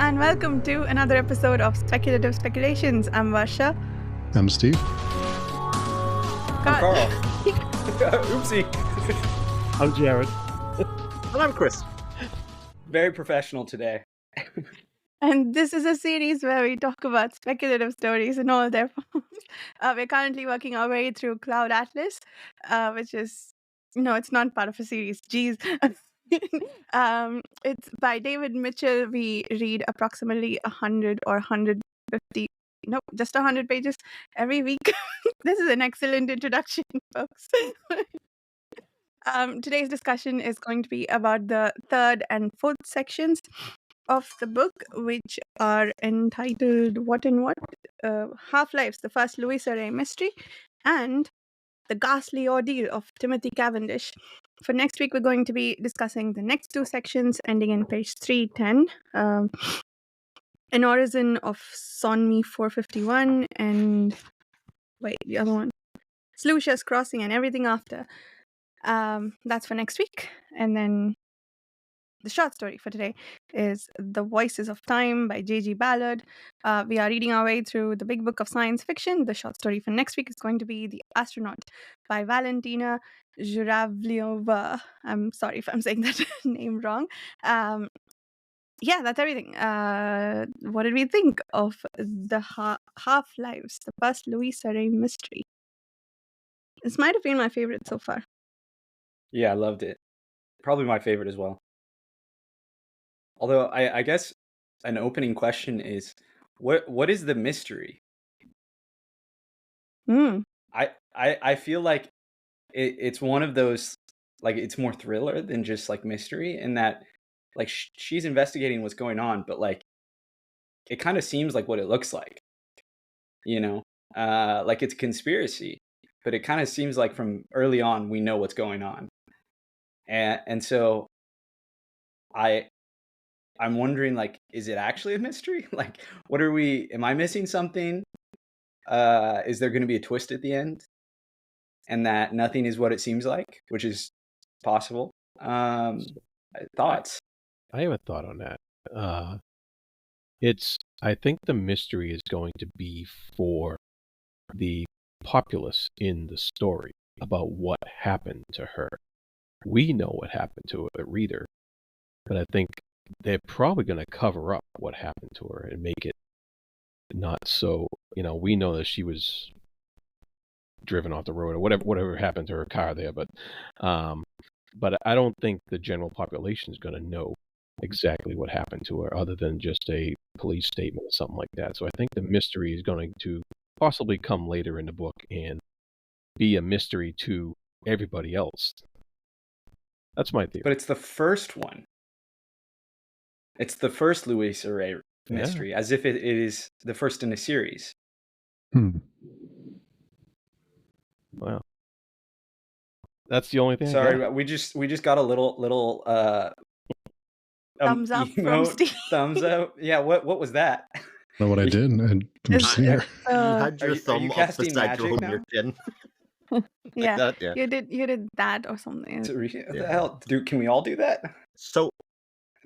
and welcome to another episode of Speculative Speculations. I'm Varsha. I'm Steve. I'm Carl. Oopsie. I'm Jared. And I'm Chris. Very professional today. And this is a series where we talk about speculative stories in all their forms. We're currently working our way through Cloud Atlas, which is, no, it's not part of a series. Geez. It's by David Mitchell. We read approximately 100 or 150, no, just 100 pages every week. This is an excellent introduction, folks. Today's discussion is going to be about the third and fourth sections of the book, which are entitled What and What? Half-Lives, the First Louisa Ray Mystery, and The Ghastly Ordeal of Timothy Cavendish. For next week, we're going to be discussing the next two sections, ending in page 310. An Origin of Sonmi 451, and wait, the other one, Slucia's Crossing, and everything after. That's for next week. And then the short story for today is The Voices of Time by J.G.Ballard. We are reading our way through the big book of science fiction. The short story for next week is going to be The Astronaut by Valentina Zhuravlyova. I'm sorry if I'm saying that name wrong. Yeah, that's everything. What did we think of the Half-Lives, the First Louisa Ray Mystery? This might have been my favorite so far. Yeah, I loved it. Probably my favorite as well. Although I guess an opening question is, what is the mystery? I feel like it's one of those, like, it's more thriller than just like mystery, in that like she's investigating what's going on, but like it kind of seems like what it looks like, like it's a conspiracy, but it kind of seems like from early on we know what's going on, and so I'm wondering, like, is it actually a mystery? Like, am I missing something? Is there going to be a twist at the end? And that nothing is what it seems like, which is possible. Thoughts? I have a thought on that. I think the mystery is going to be for the populace in the story about what happened to her. We know what happened to the reader, but I think they're probably going to cover up what happened to her and make it not so, we know that she was driven off the road or whatever happened to her car there, but I don't think the general population is going to know exactly what happened to her other than just a police statement or something like that. So I think the mystery is going to possibly come later in the book and be a mystery to everybody else. That's my theory. But it's the first one. It's the first Louisa Ray mystery, as if it is the first in a series. Wow. That's the only thing. Sorry, we just got a little thumbs up from Steve. Thumbs up. Yeah, what was that? I know what I did. I'm just You here. had your thumb up beside your chin. Yeah, like that, yeah. You did that or something. What the hell? Can we all do that? So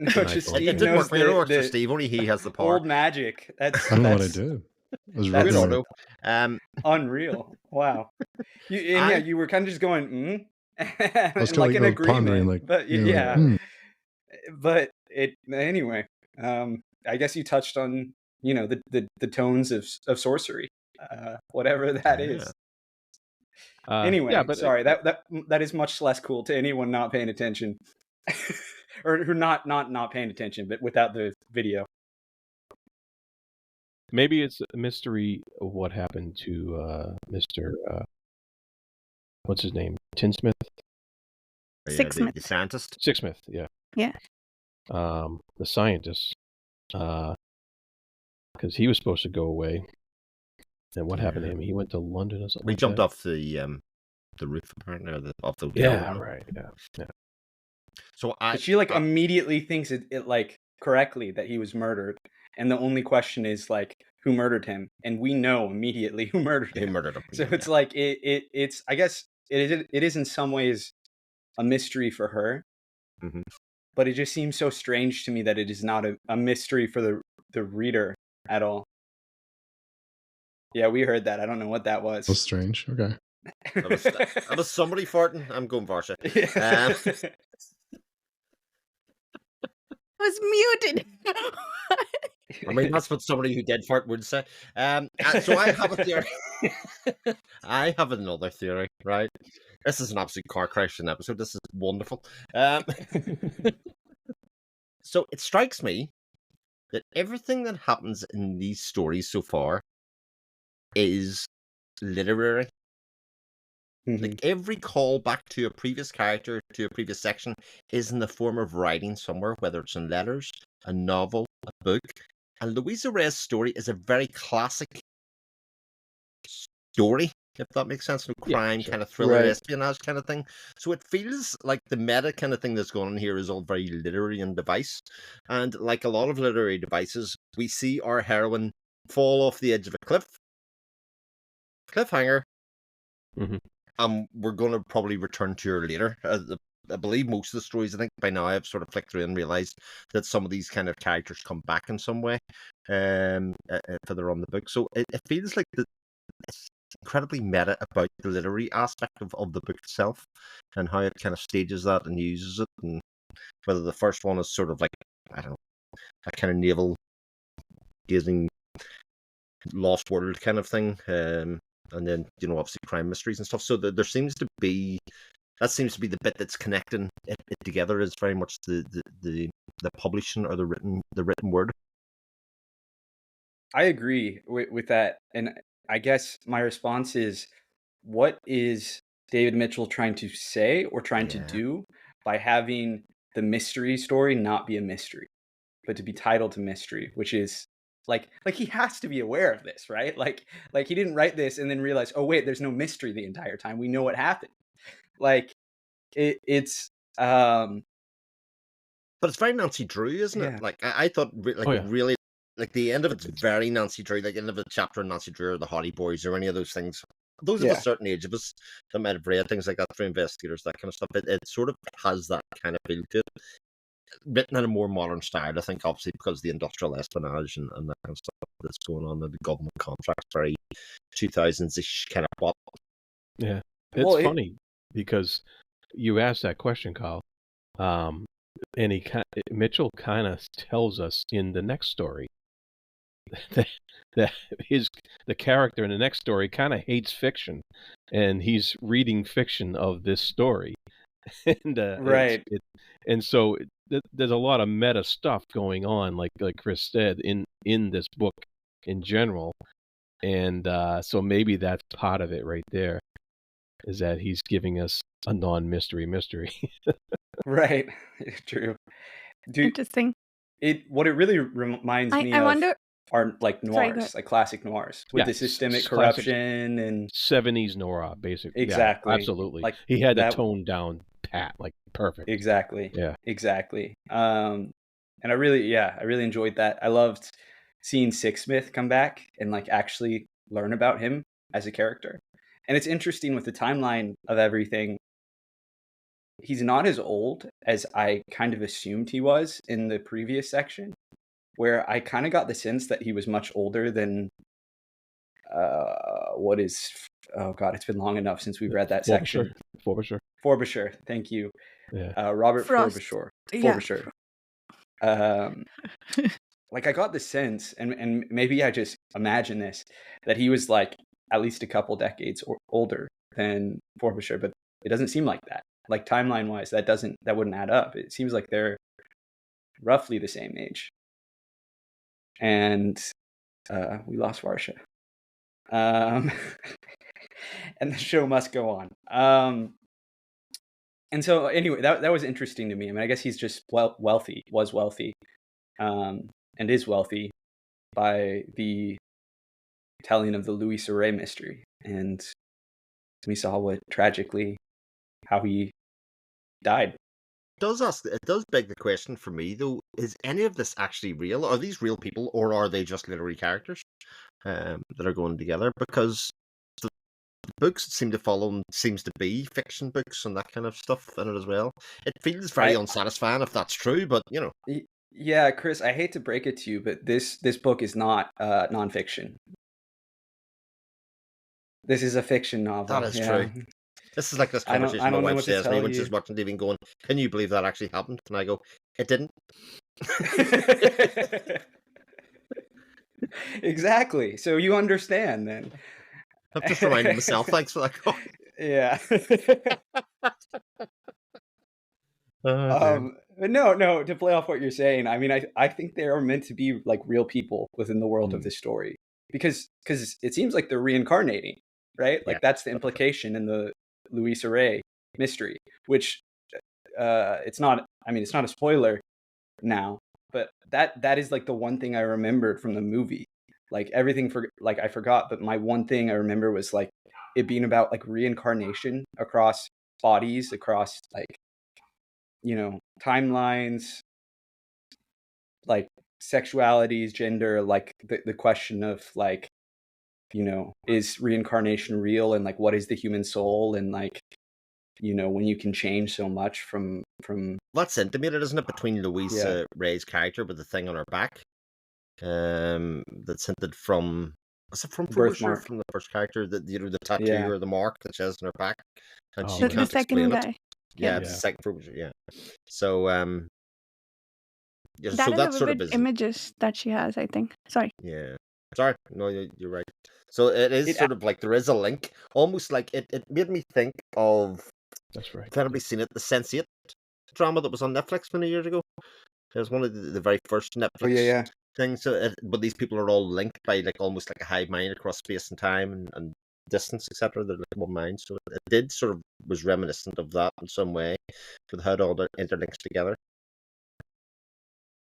no, just Steve it didn't knows work for Steve. Only he has the power. Old magic. I don't know what I did. It was really unreal. Wow. You were kind of just going, I was like kind an of pondering, agreement. like, but but anyway. I guess you touched on the tones of sorcery, whatever that is. Anyway, sorry, that is much less cool to anyone not paying attention, or who not paying attention, but without the video. Maybe it's a mystery of what happened to Mr. What's his name? Tinsmith? Sixsmith. The scientist? Sixsmith, yeah. Yeah. The scientist. Because he was supposed to go away. And what happened to him? He went to London or something. He jumped off the roof, apparently, or off the building. Right, yeah. So she immediately thinks it like correctly that he was murdered. And the only question is, like, who murdered him? And we know immediately who murdered him. So it's like it's I guess it is in some ways a mystery for her, but it just seems so strange to me that it is not a mystery for the reader at all. Yeah, we heard that. I don't know what that was. That was strange. Okay. That was somebody farting. I'm going Varsha. Yeah. I was muted. I mean, that's what somebody who did fart would say. So I have a theory. I have another theory, right? This is an absolute car crashing episode. This is wonderful. So it strikes me that everything that happens in these stories so far is literary. Like every call back to a previous character, to a previous section, is in the form of writing somewhere, whether it's in letters, a novel, a book. And Louisa Ray's story is a very classic story, if that makes sense. No crime, kind of thriller, espionage kind of thing. So it feels like the meta kind of thing that's going on here is all very literary in device. And like a lot of literary devices, we see our heroine fall off the edge of a cliffhanger. We're going to probably return to her later. I believe most of the stories, I think by now I've sort of flicked through and realised that some of these kind of characters come back in some way further on the book. So it feels like it's incredibly meta about the literary aspect of the book itself and how it kind of stages that and uses it, and whether the first one is sort of like, I don't know, a kind of navel gazing lost world kind of thing, and then, you know, obviously crime mysteries and stuff. So there seems to be the bit that's connecting it together, is very much the publishing or the written word. I agree with that, and I guess my response is, what is David Mitchell trying to say or trying to do by having the mystery story not be a mystery, but to be titled to mystery, which is like he has to be aware of this, right? Like he didn't write this and then realize, oh wait, there's no mystery the entire time. We know what happened. Like it's but it's very Nancy Drew, isn't it? Like I thought, really, like the end of it's very Nancy Drew. Like the end of a chapter in Nancy Drew or the Hardy Boys or any of those things. Those of a certain age of us that might have read things like that through investigators, that kind of stuff. It sort of has that kind of feel to it. Written in a more modern style, I think, obviously because of the industrial espionage and that kind of stuff that's going on in the government contracts, very 2000s-ish kind of pop. Yeah, it's funny because you asked that question, Kyle, and Mitchell kind of tells us in the next story that the character in the next story kind of hates fiction, and he's reading fiction of this story, and and so there's a lot of meta stuff going on, like Chris said, in this book in general, and so maybe that's part of it right there, is that he's giving us a non-mystery mystery. Right. True. Interesting. What it really reminds me of are like noirs, like classic noirs with the systemic corruption and 70s noir, basically. Exactly. Yeah, absolutely. Like he had the tone down pat, like perfect. Exactly. Yeah. Exactly. And I really enjoyed that. I loved seeing Sixsmith come back and like actually learn about him as a character. And it's interesting with the timeline of everything. He's not as old as I kind of assumed he was in the previous section, where I kind of got the sense that he was much older than it's been long enough since we've read that section. Frobisher, thank you. Yeah. Robert Frobisher. Yeah. Like I got the sense, and maybe I just imagine this, that he was like at least a couple decades older than Frobisher, but it doesn't seem like that. Like timeline wise, that wouldn't add up. It seems like they're roughly the same age. And we lost Varsha. And the show must go on. And so anyway, that was interesting to me. I mean, I guess he's just was wealthy, and is wealthy by the telling of the Louisa Ray mystery. And we saw how he died. It does beg the question for me, though, is any of this actually real? Are these real people, or are they just literary characters that are going together? Because the books seem to be fiction books and that kind of stuff in it as well. It feels very unsatisfying if that's true, but you know. Yeah, Chris, I hate to break it to you, but this book is not nonfiction. This is a fiction novel. That is Yeah. true. This is like this I don't conversation my know wife what to says to me tell when you. she's watching TV and going, "Can you believe that actually happened?" And I go, "It didn't." Exactly. So you understand then. I'm just reminding myself. Thanks for that call. Yeah. Oh, But no, to play off what you're saying, I mean, I think they are meant to be like real people within the world of this story because it seems like they're reincarnating, right? Like Yeah. that's the implication in the Louisa Ray mystery, which it's not. I mean, it's not a spoiler now, but that is like the one thing I remembered from the movie. Like everything I forgot, but my one thing I remember was like it being about like reincarnation across bodies, across like, you know, timelines, like sexualities, gender, like the question of like, you know, is reincarnation real, and like what is the human soul, and like, you know, when you can change so much from That's intimated, isn't it, between yeah, Louisa Ray's character with the thing on her back? That's hinted from. Was it from Frobisher, birthmark. from the first character, that, you know, the tattoo Yeah. or the mark that she has on her back, and Oh, she The yeah. can't second explain it. guy. Yeah, Yeah. it's the Yeah. second Frobisher. Yeah. So yeah, That so is that the sort of vivid is. images that she has, I think. Sorry. Yeah. Sorry, no, you're right. So it is It sort of like there is a link, almost like it made me think of, That's right. if anybody's seen it, the Sense8 drama that was on Netflix many years ago. It was one of the very first oh Netflix yeah. things. So but these people are all linked by like almost like a hive mind across space and time and distance, etc. They're like one mind. So it did sort of was reminiscent of that in some way, with how it all interlinks together.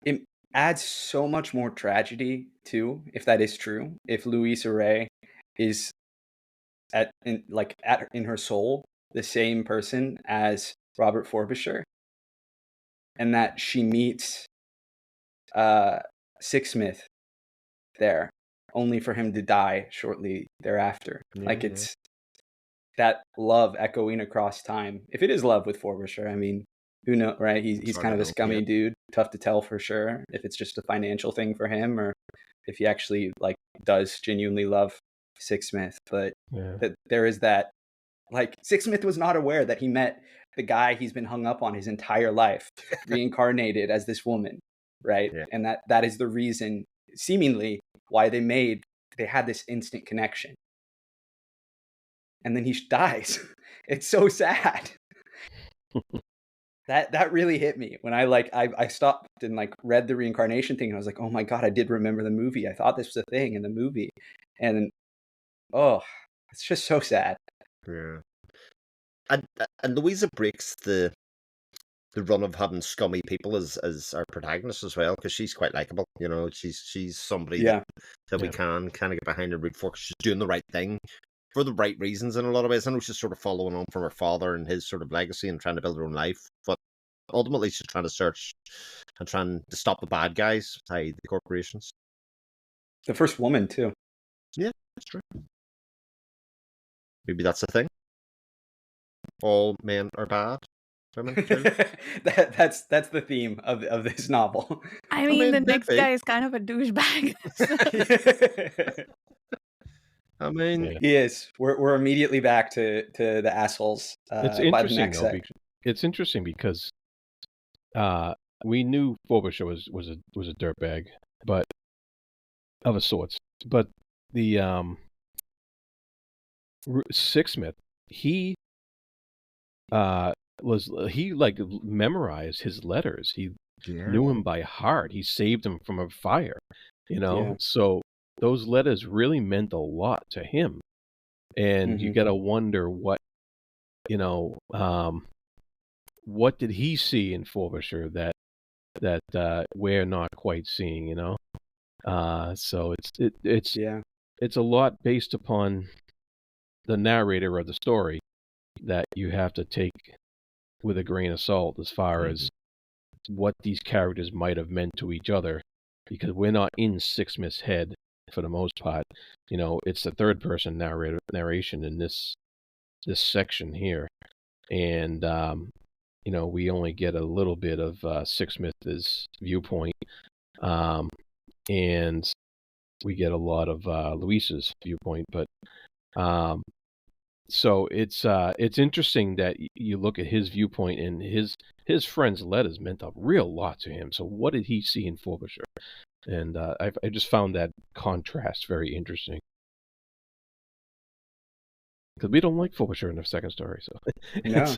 It adds so much more tragedy too, if that is true. If Louisa Ray is in her soul the same person as Robert Frobisher, and that she meets Sixsmith there, only for him to die shortly thereafter. Yeah, Like yeah. it's that love echoing across time. If it is love with Frobisher, I mean, who knows, right? He's hard kind to of a know, scummy yeah. dude, tough to tell for sure. If it's just a financial thing for him, or if he actually like does genuinely love Sixsmith. But Yeah. that there is that, like, Sixsmith was not aware that he met the guy he's been hung up on his entire life, reincarnated as this woman, right? Yeah. And that is the reason, seemingly, why they had this instant connection. And then he dies. It's so sad. That really hit me when I stopped and like read the reincarnation thing, and I was like, oh my God, I did remember the movie. I thought this was a thing in the movie. And oh, it's just so sad. Yeah. And Louisa breaks the run of having scummy people as our protagonist as well, because she's quite likable. You know, she's somebody Yeah. that we Yeah. can kind of get behind and root for, 'cause she's doing the right thing for the right reasons in a lot of ways. I know she's sort of following on from her father and his sort of legacy and trying to build her own life, but ultimately she's trying to search and trying to stop the bad guys, i.e. the corporations. The first woman too. Yeah, that's true. Maybe that's the thing. All men are bad. Women too. That's the theme of this novel. I mean, mean, the next maybe. guy is kind of a douchebag. I mean, Yeah. He is. We're immediately back to the assholes It's by the interesting next though. section. It's interesting because we knew Frobisher was a dirtbag, but of a sorts. But the Sixsmith, he like memorized his letters. He knew him by heart. He saved him from a fire, you know. Yeah. So those letters really meant a lot to him, and you Mhm. got to wonder what, you know, what did he see in Frobisher that we're not quite seeing, you know. So Yeah. it's a lot based upon the narrator of the story that you have to take with a grain of salt as far as what these characters might have meant to each other, because we're not in Sixsmith's head for the most part. You know, it's the third person narration in this section here, and we only get a little bit of Sixsmith's viewpoint, and we get a lot of Luis's viewpoint. But so it's interesting that you look at his viewpoint, and his friend's letters meant a real lot to him. So what did he see in Frobisher? And I just found that contrast very interesting. Because we don't like Frobisher in the second story, so No.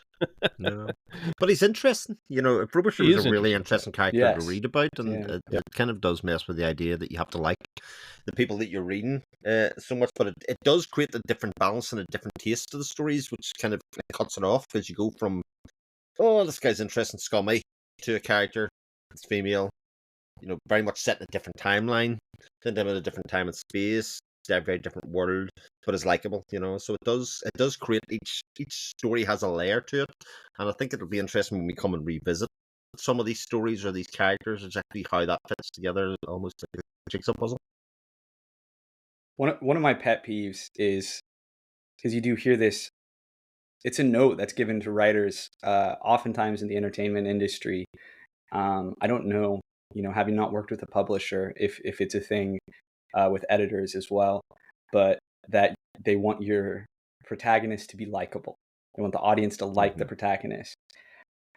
No, but he's interesting. Frobisher He was is a really interesting. interesting character Yes. to read about, and Yeah. it kind of does mess with the idea that you have to like the people that you're reading so much. But it does create a different balance and a different taste to the stories, which kind of cuts it off, because you go from, oh, this guy's interesting, scummy, to a character that's female, very much set in a different timeline, then them in a different time and space, a very different world, but is likable, So it does create, each story has a layer to it, and I think it'll be interesting when we come and revisit some of these stories or these characters, exactly how that fits together, almost like a jigsaw puzzle. One of my pet peeves is, because you do hear this, it's a note that's given to writers oftentimes in the entertainment industry. I don't know, having not worked with a publisher, if it's a thing with editors as well, but that they want your protagonist to be likable. They want the audience to like the protagonist,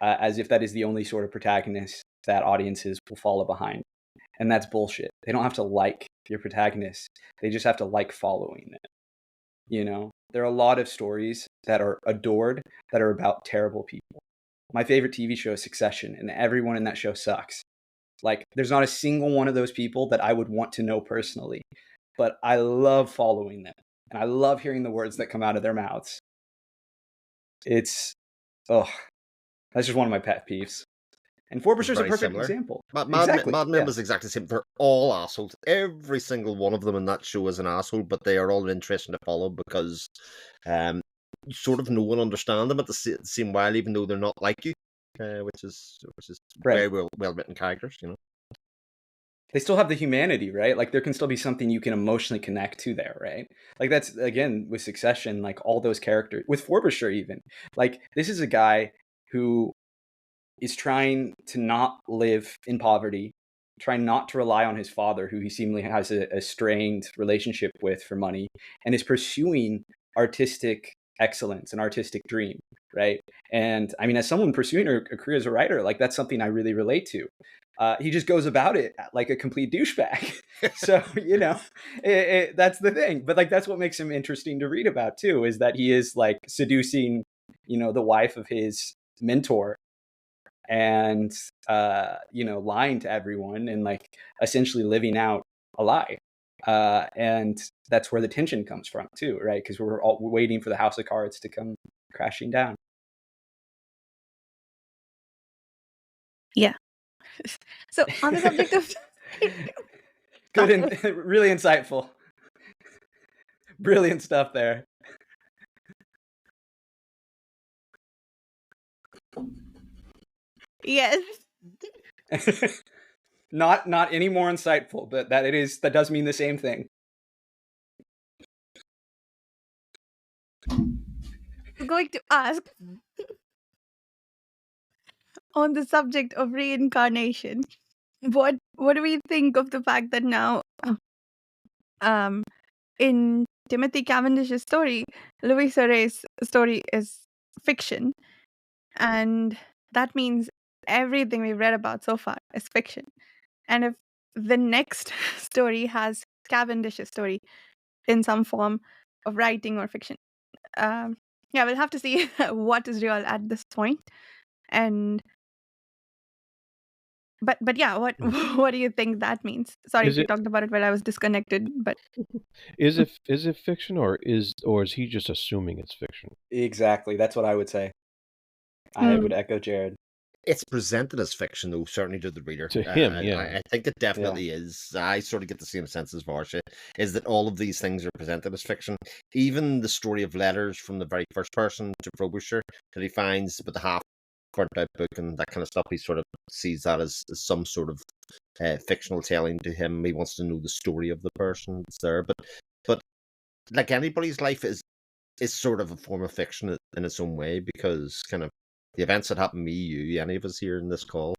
as if that is the only sort of protagonist that audiences will follow behind. And that's bullshit. They don't have to like your protagonist. They just have to like following them. There are a lot of stories that are adored that are about terrible people. My favorite TV show is Succession, and everyone in that show sucks. Like, there's not a single one of those people that I would want to know personally, but I love following them, and I love hearing the words that come out of their mouths. That's just one of my pet peeves. And Frobisher's a perfect example. Mad Exactly, Men was exactly the same. They're all assholes. Every single one of them in that show is an asshole, but they are all interesting to follow because you sort of know and understand them at the same while, even though they're not like you, which is Right. very well written characters. They still have the humanity, right? Like, there can still be something you can emotionally connect to there, right? Like, that's, again, with Succession, like, all those characters, with Frobisher even. Like, this is a guy who is trying to not live in poverty, trying not to rely on his father, who he seemingly has a strained relationship with for money, and is pursuing artistic excellence, an artistic dream, right? And I mean, as someone pursuing a career as a writer, like, that's something I really relate to. He just goes about it like a complete douchebag. So, that's the thing. But like, that's what makes him interesting to read about too, is that he is like seducing, the wife of his mentor, and lying to everyone, and like essentially living out a lie. And that's where the tension comes from too, right? Because we're all waiting for the house of cards to come crashing down. Yeah. So on the subject of good and really insightful, brilliant stuff there. Yes. Not any more insightful, but that does mean the same thing. I'm going to ask on the subject of reincarnation. What do we think of the fact that now in Timothy Cavendish's story, Louisa Ray's story is fiction, and that means everything we've read about so far is fiction. And if the next story has Cavendish's story in some form of writing or fiction, we'll have to see what is real at this point. And but yeah, what what do you think that means? Sorry if you talked about it while I was disconnected, but is it fiction, or is he just assuming it's fiction? Exactly, that's what I would say. I would echo Jared. It's presented as fiction, though, certainly to the reader. To him, I think it definitely is. I sort of get the same sense as Varsha, is that all of these things are presented as fiction. Even the story of letters from the very first person to Frobisher that he finds with the half burnt out book and that kind of stuff, he sort of sees that as some sort of fictional telling to him. He wants to know the story of the person that's there. But like anybody's life is sort of a form of fiction in its own way, because kind of the events that happened to me, you, any of us here in this call,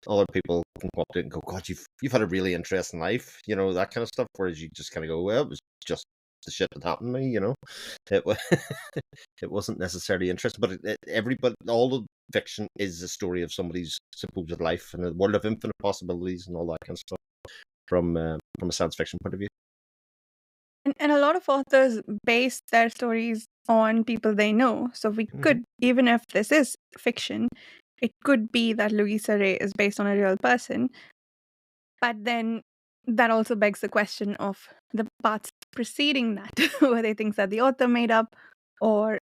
other people can come up to it and go, God, you've had a really interesting life, you know, that kind of stuff. Whereas you just kind of go, well, it was just the shit that happened to me, you know. It was it wasn't necessarily interesting, but everybody, all the fiction is a story of somebody's supposed life and a world of infinite possibilities and all that kind of stuff from a science fiction point of view. And a lot of authors base their stories on people they know. So we could, even if this is fiction, it could be that Louisa Ray is based on a real person. But then that also begs the question of the parts preceding that, were they things that the author made up, or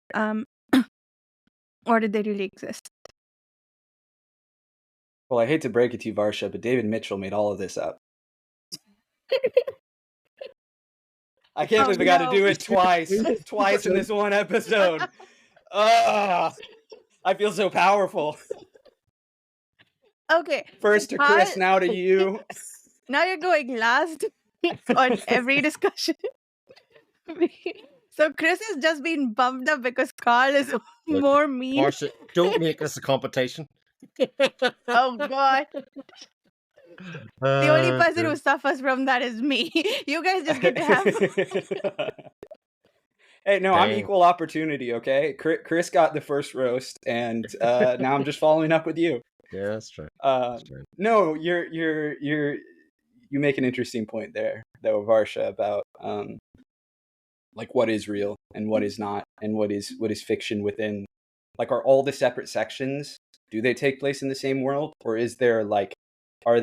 or did they really exist? Well, I hate to break it to you, Varsha, but David Mitchell made all of this up. I can't believe I got to do it twice in this one episode. I feel so powerful. Okay. First to Chris, now to you. Now you're going last on every discussion. So Chris has just been bumped up because Carl is more mean. Marsha, don't make this a competition. Oh God. The only person who suffers from that is me. You guys just get to have. Hey, no, I'm equal opportunity, okay? Chris got the first roast, and now I'm just following up with you. Yeah, that's true. No, you make an interesting point there, though, Varsha, about like what is real and what is not, and what is fiction within. Like, are all the separate sections, do they take place in the same world, or is there like, are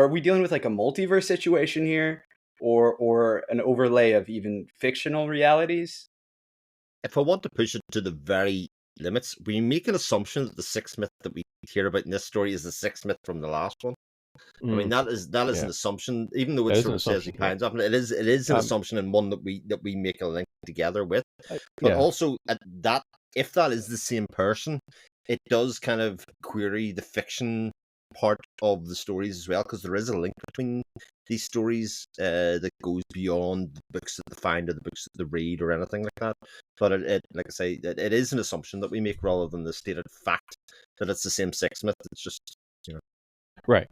we dealing with like a multiverse situation here, or an overlay of even fictional realities? If I want to push it to the very limits, we make an assumption that the sixth myth that we hear about in this story is the sixth myth from the last one. I mean, that is an assumption, even though it sort of says he kinds of, it is an assumption, and one that we make a link together with. But also, that if that is the same person, it does kind of query the fiction part of the stories as well, because there is a link between these stories that goes beyond the books that they find or the books that they read or anything like that. But it like I say, it is an assumption that we make rather than the stated fact that it's the same sixth myth. It's just, you know. Right.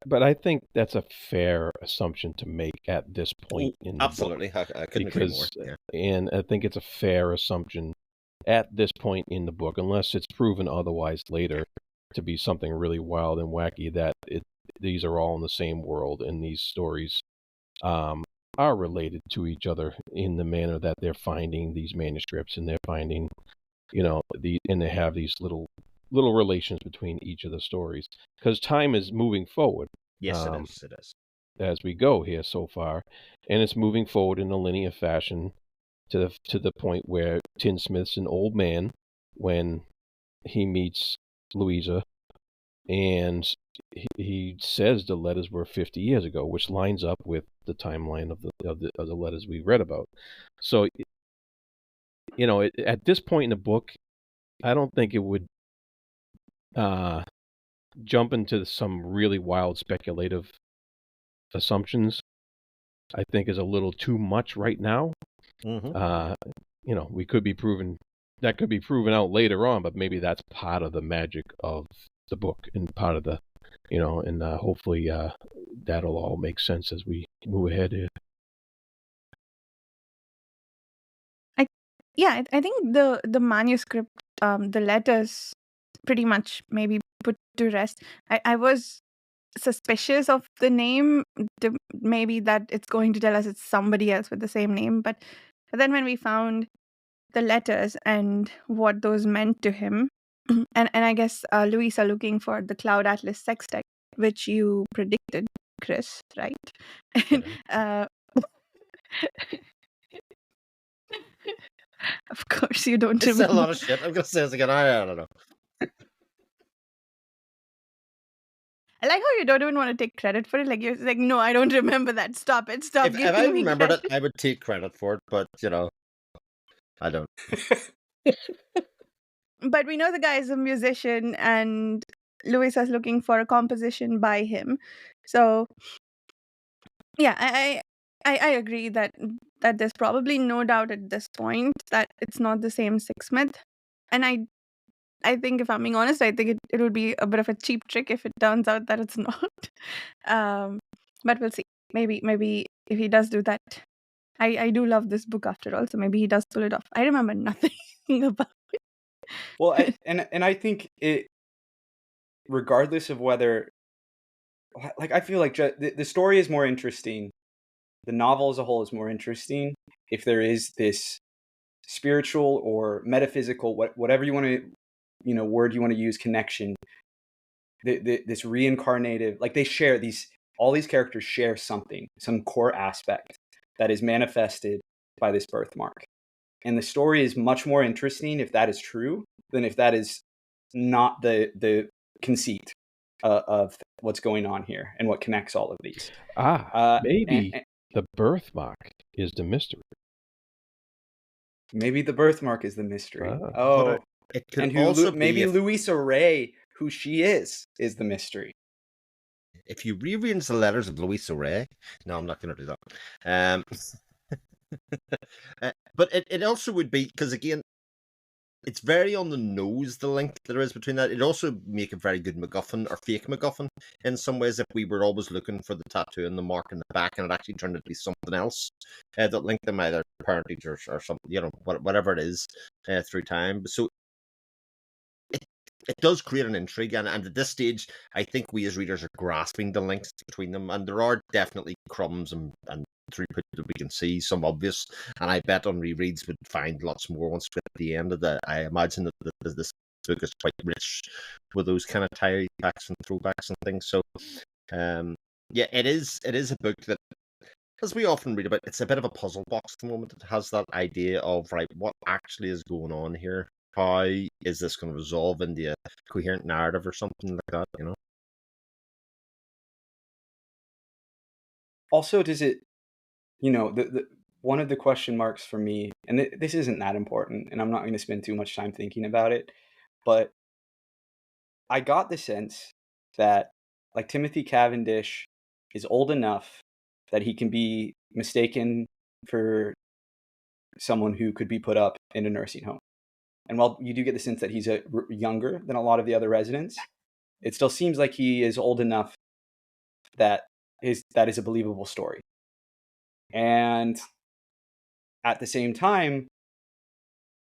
But I think that's a fair assumption to make at this point in the absolutely. book. I couldn't agree more. Yeah. And I think it's a fair assumption at this point in the book, unless it's proven otherwise later to be something really wild and wacky, that these are all in the same world, and these stories are related to each other in the manner that they're finding these manuscripts, and they're finding, and they have these little relations between each of the stories, because time is moving forward. Yes, it is. As we go here so far, and it's moving forward in a linear fashion to the point where Tinsmith's an old man when he meets Louisa, and he says the letters were 50 years ago, which lines up with the timeline of the letters we read about. So, at this point in the book, I don't think it would jump into some really wild speculative assumptions. I think is a little too much right now. We could be proven out later on, but maybe that's part of the magic of the book and part of the, and hopefully that'll all make sense as we move ahead here. I think the manuscript, the letters, pretty much maybe put to rest. I was suspicious of the name, maybe that it's going to tell us it's somebody else with the same name, but then when we found the letters and what those meant to him, and I guess Louisa looking for the Cloud Atlas sextet, which you predicted, Chris, right? Of course you don't remember. It's a lot of shit. I'm gonna say this again. I don't know. I like how you don't even want to take credit for it. Like, you're like, no, I don't remember that. Stop it. Stop giving me If I remembered credit. it, I would take credit for it, but I don't. But we know the guy is a musician, and Louisa's looking for a composition by him. So, yeah, I agree that there's probably no doubt at this point that it's not the same sixth myth. And I I think if I'm being honest, I think it would be a bit of a cheap trick if it turns out that it's not. But we'll see. Maybe if he does do that. I do love this book after all, so maybe he does pull it off. I remember nothing about it. Well, and I think it, regardless of whether, like, I feel like the story is more interesting. The novel as a whole is more interesting if there is this spiritual or metaphysical, whatever you want to, word you want to use, connection. This reincarnative, like they share all these characters share something, some core aspect that is manifested by this birthmark. And the story is much more interesting if that is true than if that is not the conceit of what's going on here and what connects all of these. Maybe the birthmark is the mystery. Maybe the birthmark is the mystery. It could and maybe Louisa Ray, who she is the mystery. If you rearrange the letters of Louisa Ray, no, I'm not going to do that. But it also would be, because again, it's very on the nose, the link there is between that. It'd also make a very good MacGuffin, or fake MacGuffin, in some ways, if we were always looking for the tattoo and the mark in the back, and it actually turned out to be something else that linked them, either parentage or something, whatever it is, through time. So it does create an intrigue, and at this stage, I think we as readers are grasping the links between them, and there are definitely crumbs and throughput that we can see, some obvious, and I bet on rereads would find lots more once we're at the end of the. I imagine that this book is quite rich with those kind of tie backs and throwbacks and things. So, yeah, it is a book that, as we often read about, it's a bit of a puzzle box at the moment. It has that idea of, right, what actually is going on here? How is this going to resolve into a coherent narrative or something like that, Also, does it, the one of the question marks for me, and this isn't that important, and I'm not going to spend too much time thinking about it, but I got the sense that, like, Timothy Cavendish is old enough that he can be mistaken for someone who could be put up in a nursing home. And while you do get the sense that he's younger than a lot of the other residents, it still seems like he is old enough that is a believable story. And at the same time,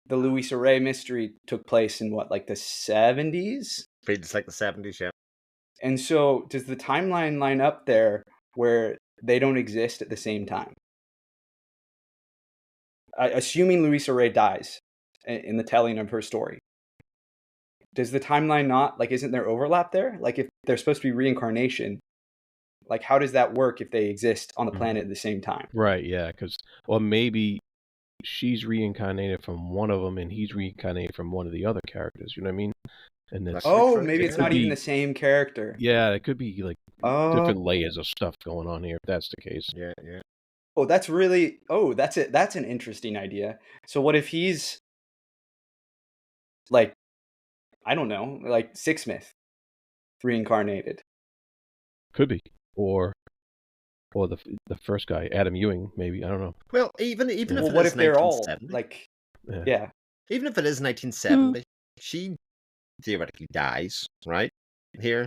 the Louisa Ray mystery took place in what, like the 70s? It's like the 70s, yeah. And so does the timeline line up there where they don't exist at the same time? Assuming Louisa Ray dies in the telling of her story, does the timeline not, like, isn't there overlap there? Like, if they're supposed to be reincarnation, like, how does that work if they exist on the planet at the same time? Right, yeah, because, well, maybe she's reincarnated from one of them and he's reincarnated from one of the other characters, you know what I mean? And that's, maybe it's not even the same character. Yeah, it could be like different layers of stuff going on here if that's the case. Yeah. Oh, that's really, that's it. That's an interesting idea. So what if he's like, I don't know, like Sixsmith reincarnated? Could be. Or the first guy, Adam Ewing, maybe. I don't know. Well, even if what if they're all like, yeah. Even if it is 1970, she theoretically dies, right? Here.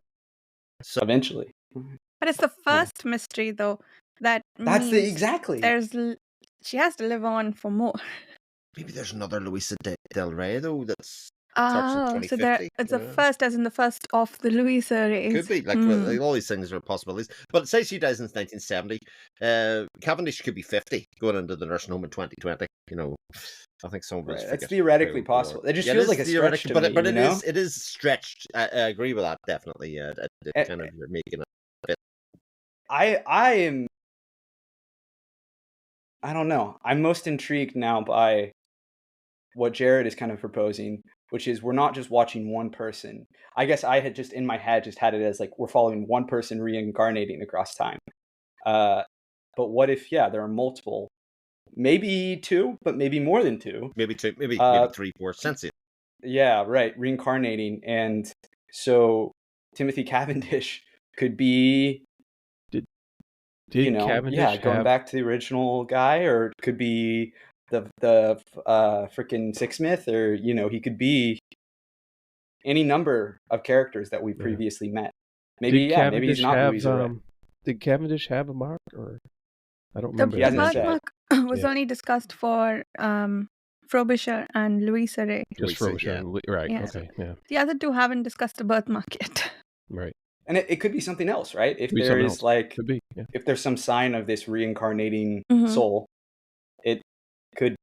So eventually. But it's the first mystery, though. That's exactly. She has to live on for more. Maybe there's another Louisa Del Rey, though, that's so it's the first, as in the first of the Louisa Rays. Could be, like all these things are possibilities. But say she dies in 1970, Cavendish could be 50 going into the nursing home in 2020. I think some of us it's theoretically possible. It just feels like a stretch to me, but it is stretched. I agree with that, definitely. You're making it a bit. I don't know. I'm most intrigued now by what Jared is kind of proposing, which is we're not just watching one person. I guess I had just in my head just had it as like we're following one person reincarnating across time. But what if, there are multiple, maybe two, but maybe more than two. Maybe two, maybe 3, 4 sentient. Yeah, right. Reincarnating. And so Timothy Cavendish could be, Cavendish going back to the original guy, or it could be the freaking Sixsmith, or he could be any number of characters that we previously met. Maybe maybe he's not Louisa Ray. Did Cavendish have a mark, or I don't The remember. He hasn't birthmark said. was only discussed for Frobisher and Louisa Ray. Just Frobisher, right? Yeah. Okay, yeah. The other two haven't discussed the birthmark yet. Right. And it could be something else, right? If Could be there something is else. like, Could be, yeah. if there's some sign of this reincarnating Mhm. soul, it could,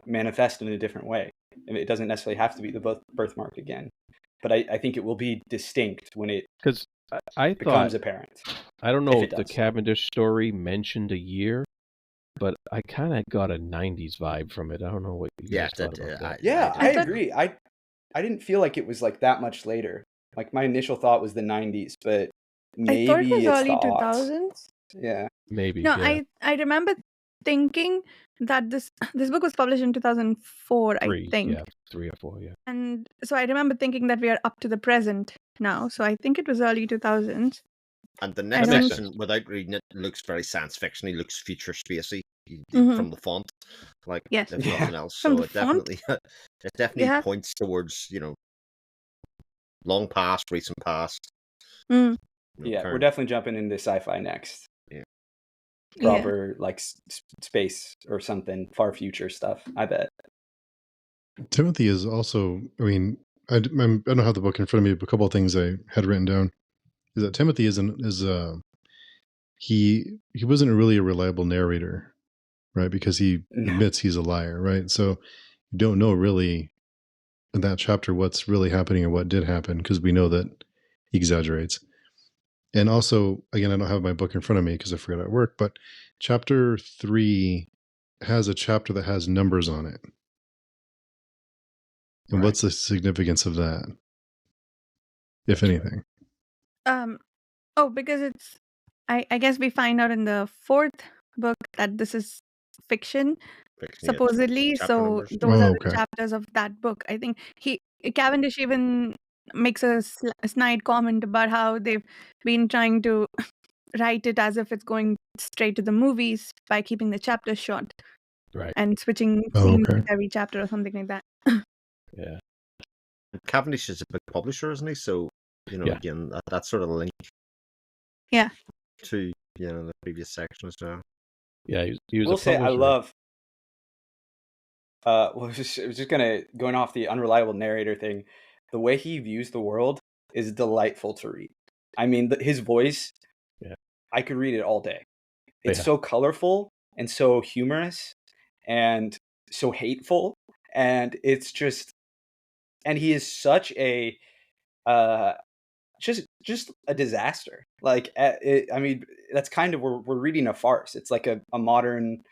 manifest in a different way. And it doesn't necessarily have to be the birthmark again. But I think it will be distinct when it Because I becomes thought, apparent. I don't know if if it the does. Cavendish story mentioned a year, but I kind of got a 90s vibe from it. I don't know what you guys thought about that. Yeah, I I thought- agree. I didn't feel like it was like that much later. Like my initial thought was the 90s, but maybe I thought it was it's early the aughts. 2000s. Yeah. Maybe. No, yeah. I remember thinking that this book was published in 2004, Three, I think. yeah, 3 or 4, yeah. And so I remember thinking that we are up to the present now. So I think it was early 2000s. And the I next don't- section, without reading it, looks very science fiction. He looks future spacey Mhm. from the font, like Yes. if Yeah. nothing else. From So the it font? definitely Yeah. points towards long past, recent past. Mm. Yeah, we're current. definitely jumping into sci-fi next. Yeah. Proper like space or something, far future stuff. I bet. Timothy is also, I mean, I don't have the book in front of me, but a couple of things I had written down is that Timothy he wasn't really a reliable narrator, right? Because he No. admits he's a liar, right? So you don't know really in that chapter what's really happening or what did happen, because we know that he exaggerates. And also, again, I don't have my book in front of me because I forgot at work, but chapter 3 has a chapter that has numbers on it. And Right. what's the significance of that, if anything? Because it's I guess we find out in the 4th book that this is fiction, supposedly. chapter So numbers. those are the okay. chapters of that book. I think Cavendish even makes a snide comment about how they've been trying to write it as if it's going straight to the movies by keeping the chapters short Right. and switching Oh, scenes okay. every chapter or something like that. Yeah. Cavendish is a big publisher, isn't he? So Yeah. again, that's sort of the link. Yeah. To the previous section as well. Yeah, he was We'll a say I publisher. love. I was just going off the unreliable narrator thing. The way he views the world is delightful to read. I mean, his voice. Yeah. I could read it all day. It's Yeah. so colorful and so humorous and so hateful, and it's just. And he is such a, just a disaster. Like, I mean, that's kind of we're reading a farce. It's like a modern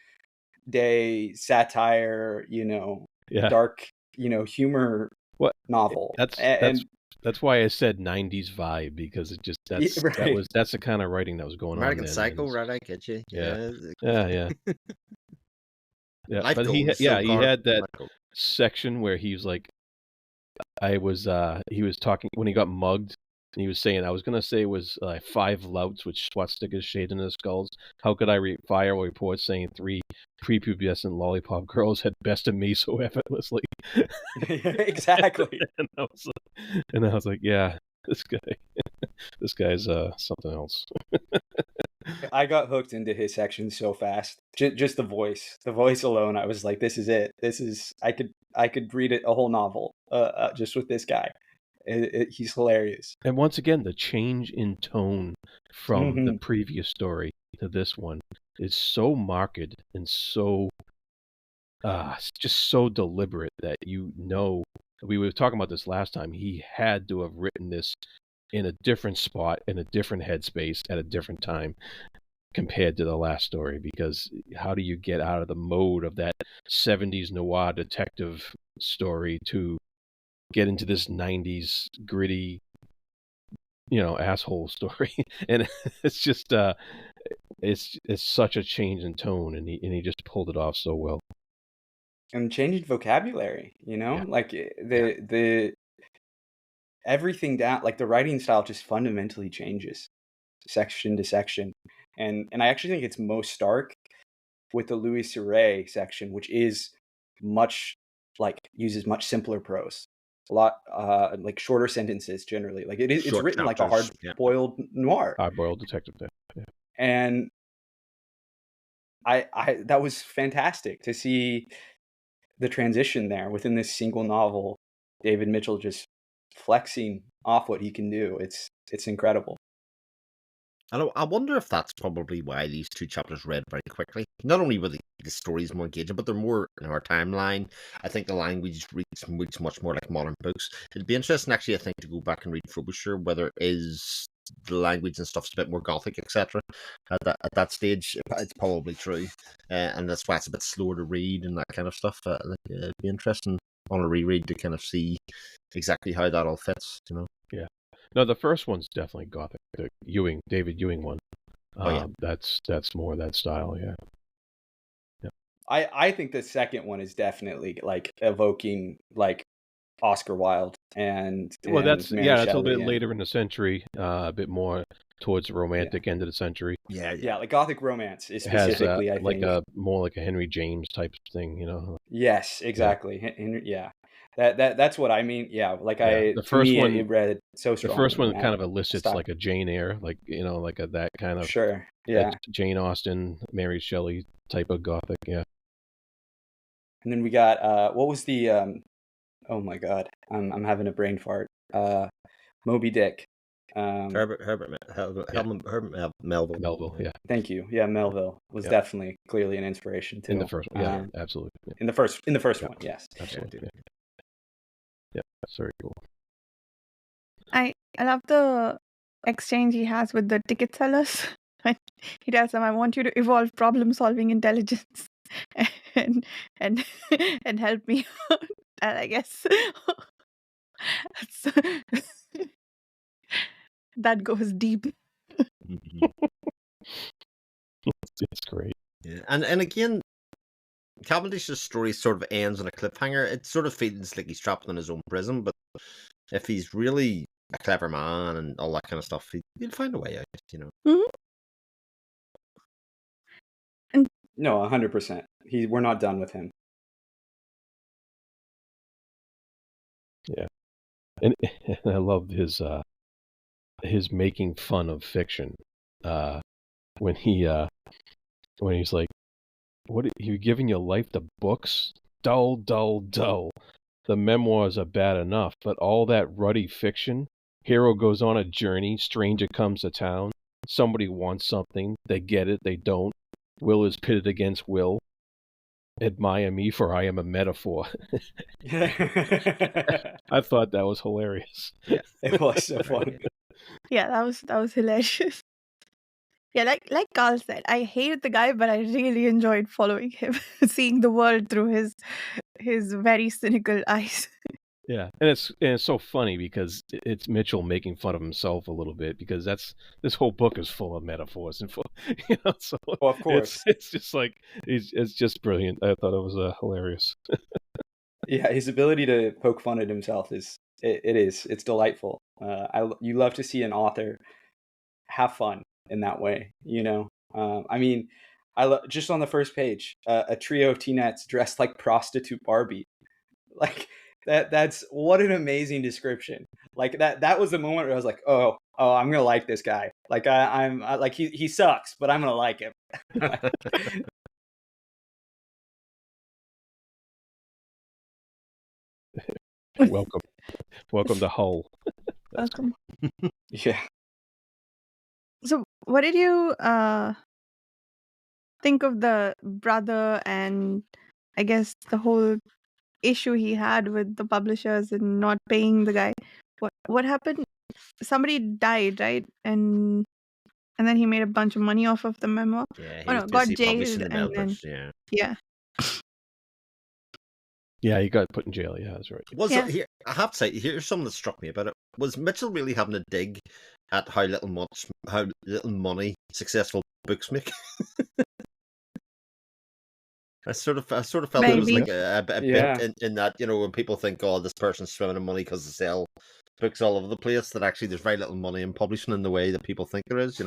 day satire, Yeah. dark, humor What novel. That's why I said 90s vibe, because it just right. that's the kind of writing that was going American on then. Psycho, and right? I get you. Yeah. Yeah. Yeah, Life but he goals, had that Life goals. section where he was like, he was talking when he got mugged, and he was saying, I was gonna say it was 5 louts with swastikas shaded in their skulls. How could I file a report saying 3 prepubescent lollipop girls had bested me so effortlessly? Exactly. and I was like, yeah, this guy's something else. I got hooked into his section so fast. Just the voice alone. I was like, this is it. This is I could read it a whole novel just with this guy. He's hilarious. And once again, the change in tone from the Mhm. previous story to this one is so marked and so just so deliberate that we were talking about this last time. He had to have written this in a different spot, in a different headspace, at a different time compared to the last story, because how do you get out of the mode of that 70s noir detective story to get into this 90s gritty, asshole story? And it's just it's such a change in tone, and he just pulled it off so well. And changing vocabulary, Yeah. like the everything down, like the writing style just fundamentally changes section to section. And I actually think it's most stark with the Louisa Ray section, which is much uses much simpler prose. lot like shorter sentences generally. Like it's Short written like a chapters, yeah. hard-boiled noir. Hard-boiled detective. Yeah. And I that was fantastic to see the transition there within this single novel. David Mitchell just flexing off what he can do. It's incredible. I wonder if that's probably why these two chapters read very quickly. Not only were the stories more engaging, but they're more in our timeline. I think the language reads much more like modern books. It'd be interesting, actually, I think, to go back and read Frobisher, whether is the language and stuff's a bit more gothic, etc. At that stage, it's probably true, and that's why it's a bit slower to read and that kind of stuff. It'd be interesting on a reread to kind of see exactly how that all fits. Yeah. No, the first one's definitely gothic. The David Ewing one. Oh, yeah. That's more that style. Yeah. I think the second one is definitely like evoking like Oscar Wilde and That's Mary that's a Shelley little bit later in the century, a bit more towards the romantic end of the century. Yeah, like Gothic romance is It has specifically, I like think. more like a Henry James type thing, Yes, exactly. Yeah. That's what I mean. Yeah, like The to first me one, it read so the strong. first one kind of elicits like a Jane Eyre, like like that kind of Sure. Yeah. Jane Austen, Mary Shelley type of gothic. Yeah. And then we got what was the oh my god, I'm having a brain fart. Moby Dick. Herbert Melville. Melville, yeah. Thank you. Yeah, Melville was definitely clearly an inspiration too. In the first one, yeah, absolutely. Yeah. In the first one, yes, absolutely. Yeah, that's very cool. I love the exchange he has with the ticket sellers. He tells them, "I want you to evolve problem-solving intelligence and and and help me out." And I guess that goes deep. It's great. Yeah, and again, Cavendish's story sort of ends on a cliffhanger. It sort of feels like he's trapped in his own prison, but if he's really a clever man and all that kind of stuff, he'll find a way out, Mhm. No, 100%. We're not done with him. Yeah, and I love his making fun of fiction. When he's like, "What are you giving your life to books? Dull, dull, dull. The memoirs are bad enough, but all that ruddy fiction. Hero goes on a journey, stranger comes to town. Somebody wants something, they get it, they don't. Will is pitted against will. Admire me, for I am a metaphor." I thought that was hilarious. Yeah, it was so funny. Yeah, that was hilarious. Yeah, like Carl said, I hate the guy, but I really enjoyed following him, seeing the world through his very cynical eyes. Yeah, and it's so funny because it's Mitchell making fun of himself a little bit, because this whole book is full of metaphors and full, so Well, of course. it's just like it's just brilliant. I thought it was hilarious. Yeah, his ability to poke fun at himself it's delightful. You love to see an author have fun in that way, I mean, just on the first page, a trio of teenettes dressed like prostitute Barbie, like that's what an amazing description. Like that was the moment where I was like, oh, I'm gonna like this guy. Like I'm like he sucks, but I'm gonna like him. Welcome to Hull. Welcome. Yeah. So, what did you think of the brother and I guess the whole issue he had with the publishers and not paying the guy? What happened? Somebody died, right? And then he made a bunch of money off of the memoir. Yeah, he Oh was no, got busy publishing jailed the and then memoirs. yeah. Yeah, he got put in jail. Yeah, that's right. Yeah. Here, I have to say, here's something that struck me about it. Was Mitchell really having a dig at how little money successful books make? I sort of felt it was Maybe. like a Yeah. bit in that, when people think, oh, this person's swimming in money because they sell books all over the place, that actually there's very little money in publishing in the way that people think there is,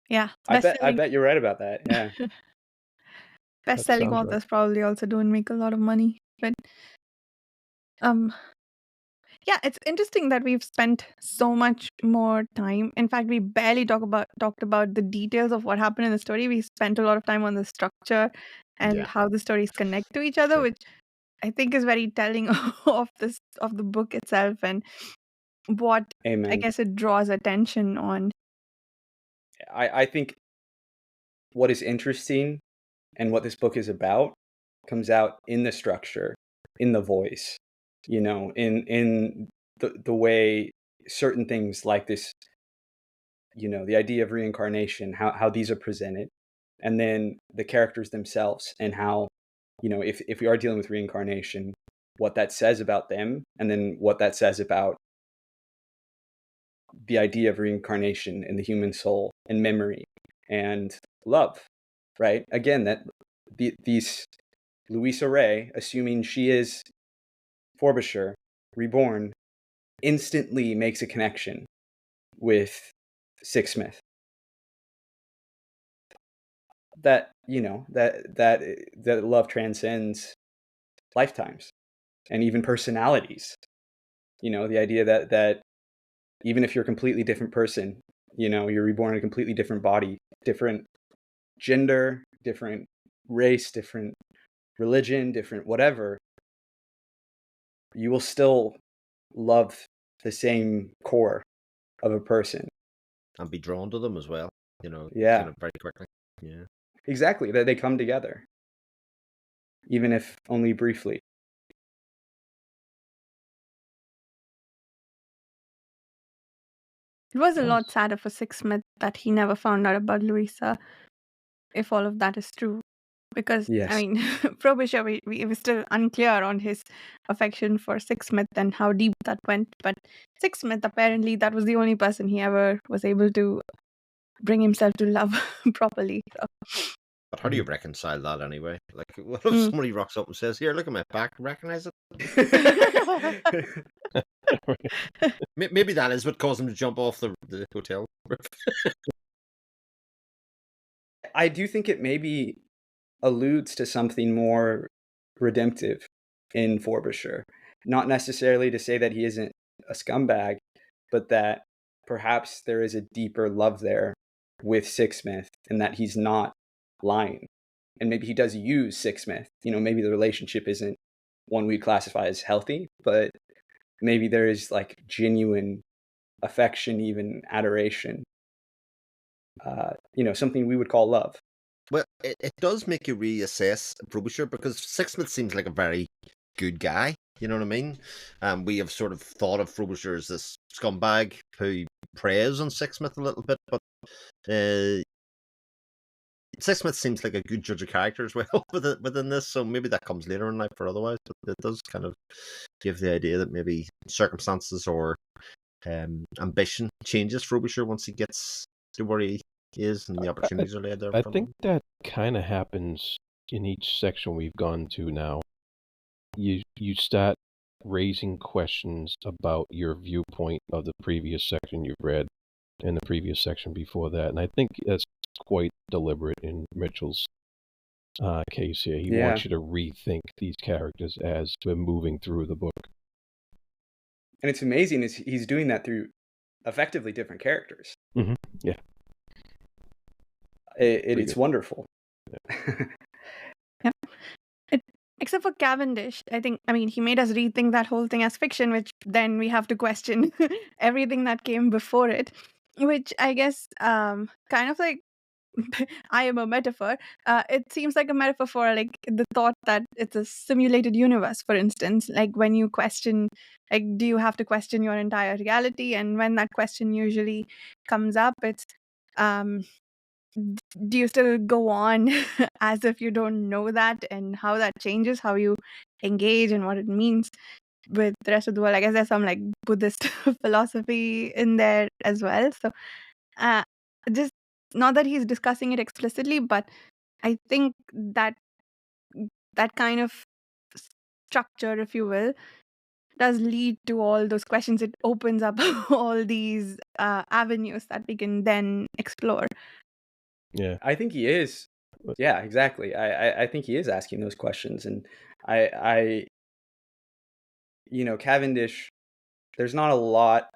Yeah. I bet you're right about that. Yeah. Best-selling sounds authors probably also don't make a lot of money, but Um, yeah, it's interesting that we've spent so much more time. In fact, we barely talked about the details of what happened in the story. We spent a lot of time on the structure and Yeah. how the stories connect to each other, True. which I think is very telling of the book itself and what I Amen. guess it draws attention on. I think what is interesting and what this book is about comes out in the structure, in the voice, in the way certain things like this, the idea of reincarnation, how these are presented, and then the characters themselves and how, if we are dealing with reincarnation, what that says about them, and then what that says about the idea of reincarnation in the human soul and memory and love, right? Again, that these Louisa Ray, assuming she is Frobisher, reborn, instantly makes a connection with Sixsmith. That that love transcends lifetimes and even personalities. The idea that even if you're a completely different person, you're reborn in a completely different body, different gender, different race, different religion, different whatever, you will still love the same core of a person. And be drawn to them as well, Yeah, kind of very quickly. Yeah. exactly. That they come together, even if only briefly. It was a Nice. lot sadder for Sixsmith that he never found out about Louisa, if all of that is true. Because, Yes. I mean, Frobisher, we were still unclear on his affection for Sixsmith and how deep that went. But Sixsmith, apparently, that was the only person he ever was able to bring himself to love properly. So, But how do you reconcile that anyway? Like, what if Mm. somebody rocks up and says, "Here, look at my back, recognize it"? Maybe that is what caused him to jump off the hotel roof. I do think it maybe alludes to something more redemptive in Frobisher. Not necessarily to say that he isn't a scumbag, but that perhaps there is a deeper love there with Sixsmith and that he's not lying. And maybe he does use Sixsmith. Maybe the relationship isn't one we'd classify as healthy, but maybe there is like genuine affection, even adoration. Something we would call love. Well, it does make you reassess Frobisher because Sixsmith seems like a very good guy. You know what I mean? We have sort of thought of Frobisher as this scumbag who preys on Sixsmith a little bit, but Sixsmith seems like a good judge of character as well within this, so maybe that comes later in life or otherwise, but it does kind of give the idea that maybe circumstances or ambition changes Frobisher once he gets to where he is and the opportunities are laid there in I front of think him. that kind of happens in each section we've gone to now. You start raising questions about your viewpoint of the previous section you've read and the previous section before that, and I think that's quite deliberate in Mitchell's case here. He wants you to rethink these characters as we're moving through the book. And it's amazing is he's doing that through effectively different characters. Mm-hmm. Yeah. It's wonderful. Yeah. Except for Cavendish, I mean, he made us rethink that whole thing as fiction, which then we have to question everything that came before it, which I guess kind of like I am a metaphor. It seems like a metaphor for like the thought that it's a simulated universe, for instance. Like when you question, like, do you have to question your entire reality? And when that question usually comes up, it's, do you still go on as if you don't know that and how that changes how you engage and what it means with the rest of the world? I guess there's some like Buddhist philosophy in there as well. So, uh, just not that he's discussing it explicitly, but I think that kind of structure, if you will, does lead to all those questions. It opens up all these avenues that we can then explore. Yeah. I think he is. Yeah, exactly. I think he is asking those questions, and I Cavendish, there's not a lot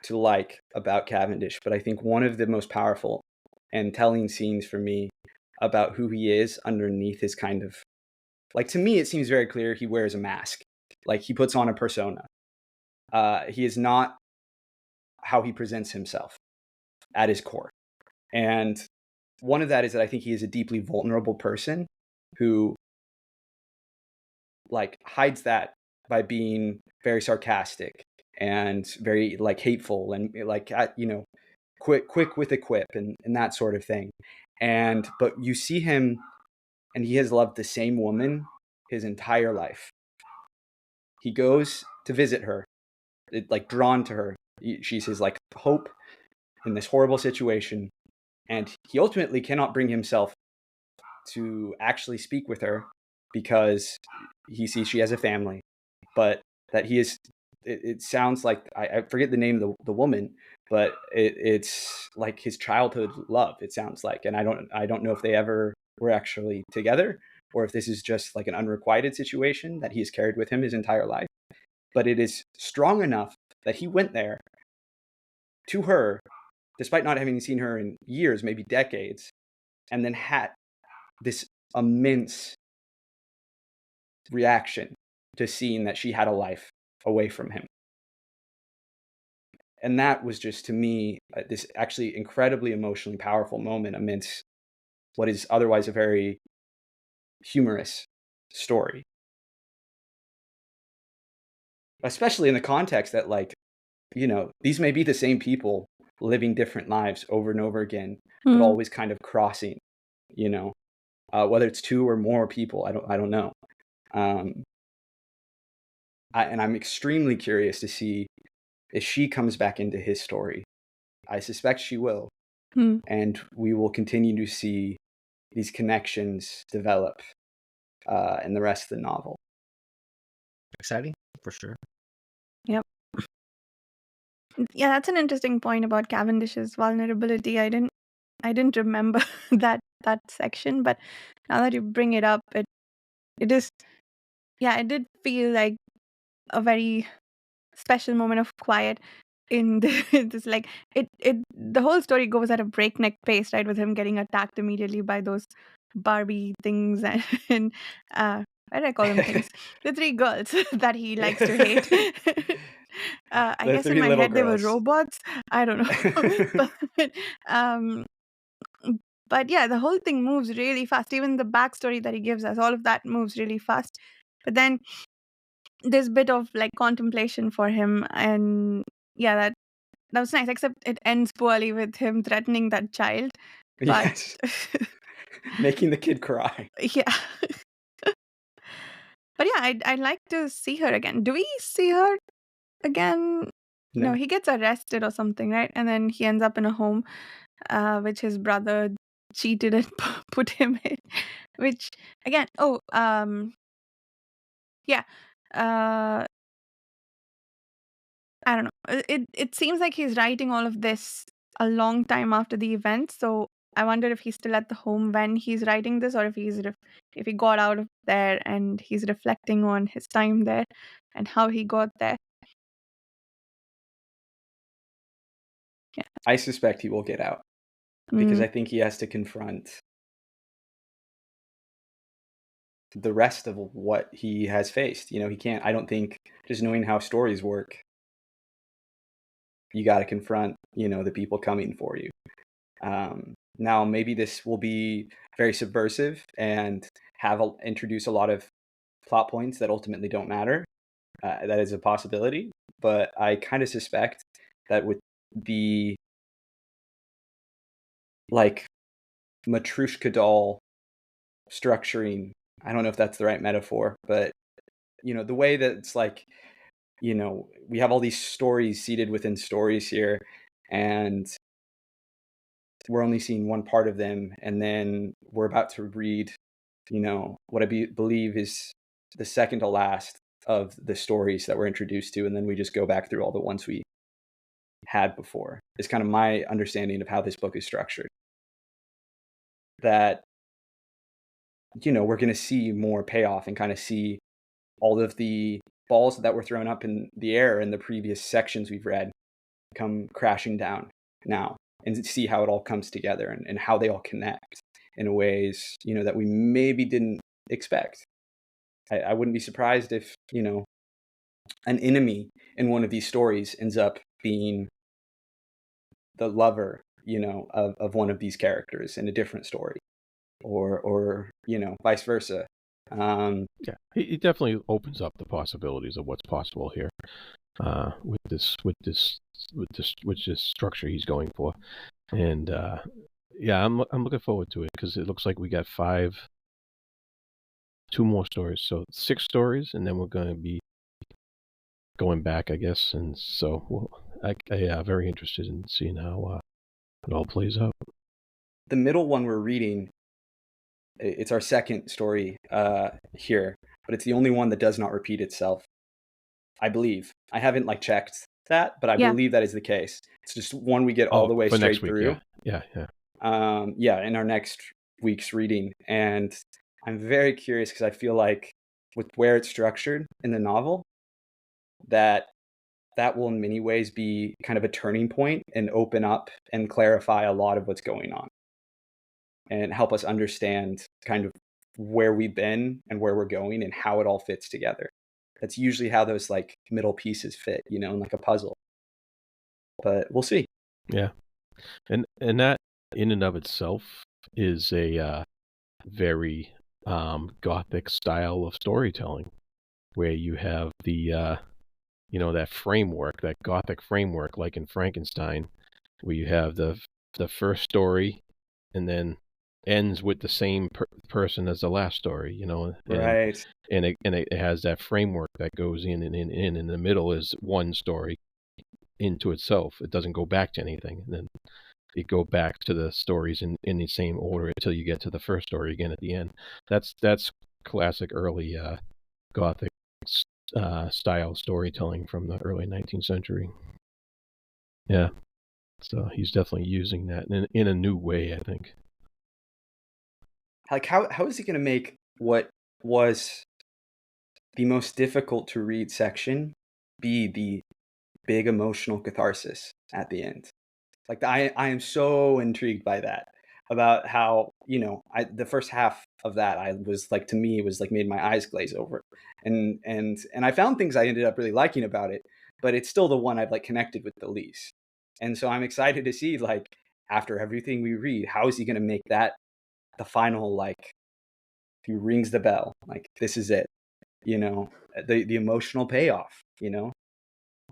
to like about Cavendish, but I think one of the most powerful and telling scenes for me about who he is underneath his kind of, like, to me, it seems very clear he wears a mask. Like, he puts on a persona. He is not how he presents himself at his core. And one of that is that I think he is a deeply vulnerable person who, like, hides that by being very sarcastic and very, like, hateful and, like, quick with a quip and that sort of thing. But you see him, and he has loved the same woman his entire life. He goes to visit her, like, drawn to her. She's his, like, hope in this horrible situation. And he ultimately cannot bring himself to actually speak with her because he sees she has a family, but that he is, it sounds like, I forget the name of the woman, but it's like his childhood love, it sounds like. And I don't know if they ever were actually together or if this is just like an unrequited situation that he has carried with him his entire life. But it is strong enough that he went there to her, despite not having seen her in years, maybe decades, and then had this immense reaction to seeing that she had a life away from him. And that was just, to me, this actually incredibly emotionally powerful moment amidst what is otherwise a very humorous story. Especially in the context that, like, these may be the same people living different lives over and over again, but always kind of crossing, whether it's two or more people, I don't know. And I'm extremely curious to see if she comes back into his story. I suspect she will. And we will continue to see these connections develop in the rest of the novel. Exciting, for sure. Yep. Yeah, that's an interesting point about Cavendish's vulnerability. I didn't remember that section, but now that you bring it up, it is, yeah, it did feel like a very special moment of quiet in this, like, it the whole story goes at a breakneck pace, right, with him getting attacked immediately by those Barbie things and why did I call them things? The three girls that he likes to hate. I The guess in three my little head they were girls. robots. I don't know. um but yeah, the whole thing moves really fast. Even the backstory that he gives us, all of that moves really fast. But then there's a bit of, like, contemplation for him, and yeah, that was nice, except it ends poorly with him threatening that child. But Yes. Making the kid cry. yeah. But yeah, I'd like to see her again. Do we see her again? No, No. he gets arrested or something, right? And then he ends up in a home, which his brother cheated and put him in. Which, again, yeah. I don't know. It seems like he's writing all of this a long time after the event. So I wonder if he's still at the home when he's writing this, or if if he got out of there and he's reflecting on his time there and how he got there. Yeah. I suspect he will get out because Mm. I think he has to confront the rest of what he has faced. He can't, I don't think, just knowing how stories work, you got to confront, the people coming for you. Now, maybe this will be very subversive and introduce a lot of plot points that ultimately don't matter. That is a possibility, but I kind of suspect that with the, like, Matryoshka doll structuring, I don't know if that's the right metaphor, but the way that it's like, we have all these stories seated within stories here, and we're only seeing one part of them, and then we're about to read, what I believe is the second to last of the stories that we're introduced to, and then we just go back through all the ones we had before. Is kind of my understanding of how this book is structured. That, we're going to see more payoff and kind of see all of the balls that were thrown up in the air in the previous sections we've read come crashing down now, and see how it all comes together and how they all connect in ways, that we maybe didn't expect. I wouldn't be surprised if, an enemy in one of these stories ends up being the lover, of one of these characters in a different story, or vice versa. Yeah, it definitely opens up the possibilities of what's possible here with this structure he's going for, and yeah, I'm looking forward to it because it looks like we got 2 more stories, so 6 stories, and then we're going to be going back, I guess, and so I very interested in seeing how it all plays out. The middle one we're reading, it's our second story here, but it's the only one that does not repeat itself, I believe. I haven't checked that, but I believe that is the case. It's just one we get all the way for straight next week, through. Yeah. In our next week's reading. And I'm very curious because I feel like with where it's structured in the novel, that will in many ways be kind of a turning point and open up and clarify a lot of what's going on and help us understand kind of where we've been and where we're going and how it all fits together. That's usually how those middle pieces fit, in a puzzle. But we'll see. Yeah. And that in and of itself is a very Gothic style of storytelling, where you have the that framework, that Gothic framework, like in Frankenstein, where you have the first story, and then ends with the same person as the last story, Right. And it has that framework that goes in, and in the middle is one story into itself. It doesn't go back to anything, and then you go back to the stories in the same order until you get to the first story again at the end. That's classic early Gothic style storytelling from the early 19th century. Yeah, so he's definitely using that in a new way, I think. How is he going to make what was the most difficult to read section be the big emotional catharsis at the end? I am so intrigued by that, about how, the first half of that, I was to me, it was made my eyes glaze over, and I found things I ended up really liking about it, but it's still the one I've connected with the least. And so I'm excited to see after everything we read, how is he going to make that the final, he rings the bell, this is it, the emotional payoff,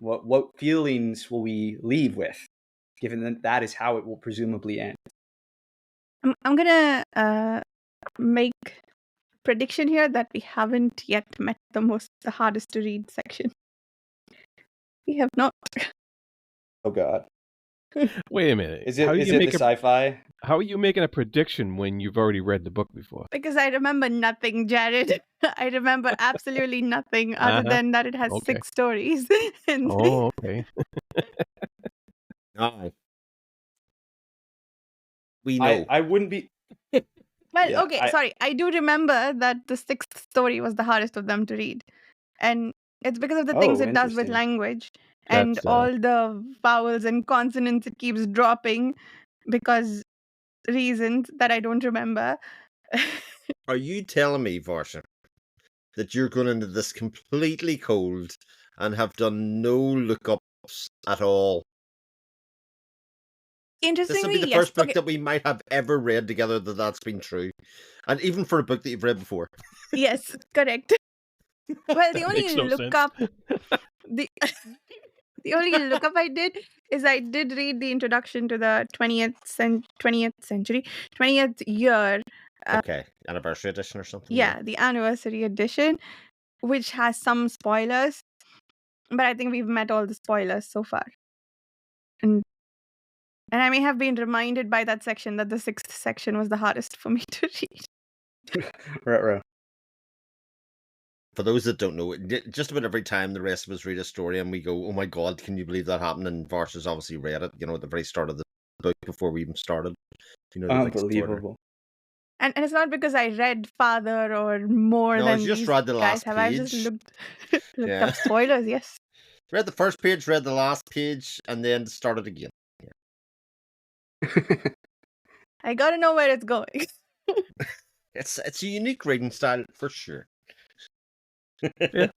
what feelings will we leave with, given that is how it will presumably end. I'm gonna make prediction here that we haven't yet met the hardest to read section. We have not. Oh God. Wait a minute. Is it the sci-fi? How are you making a prediction when you've already read the book before? Because I remember nothing, Jared. I remember absolutely nothing other than that it has 6 stories. Oh, okay. We know. I wouldn't be. Well, yeah, okay, sorry. I do remember that the 6th story was the hardest of them to read. And it's because of the things it does with language and all the vowels and consonants it keeps dropping because reasons that I don't remember. Are you telling me, Varsha, that you're going into this completely cold and have done no lookups at all? Interestingly, this will be the first book that we might have ever read together that's been true, and even for a book that you've read before. Yes, correct. Well, the only lookup, the only lookup I did is I did read the introduction to the 20th year. Okay, anniversary edition or something. Yeah, the anniversary edition, which has some spoilers, but I think we've met all the spoilers so far. And I may have been reminded by that section that the 6th section was the hardest for me to read. Right. For those that don't know, just about every time the rest of us read a story and we go, oh my God, can you believe that happened? And Varsha's obviously read it, at the very start of the book before we even started. Unbelievable. And it's not because I read farther or more No, than you just these read the guys last have. I've just page. looked Yeah. up spoilers. Yes, Read the first page, read the last page, and then started again. I gotta know where it's going. It's a unique reading style for sure. Yeah.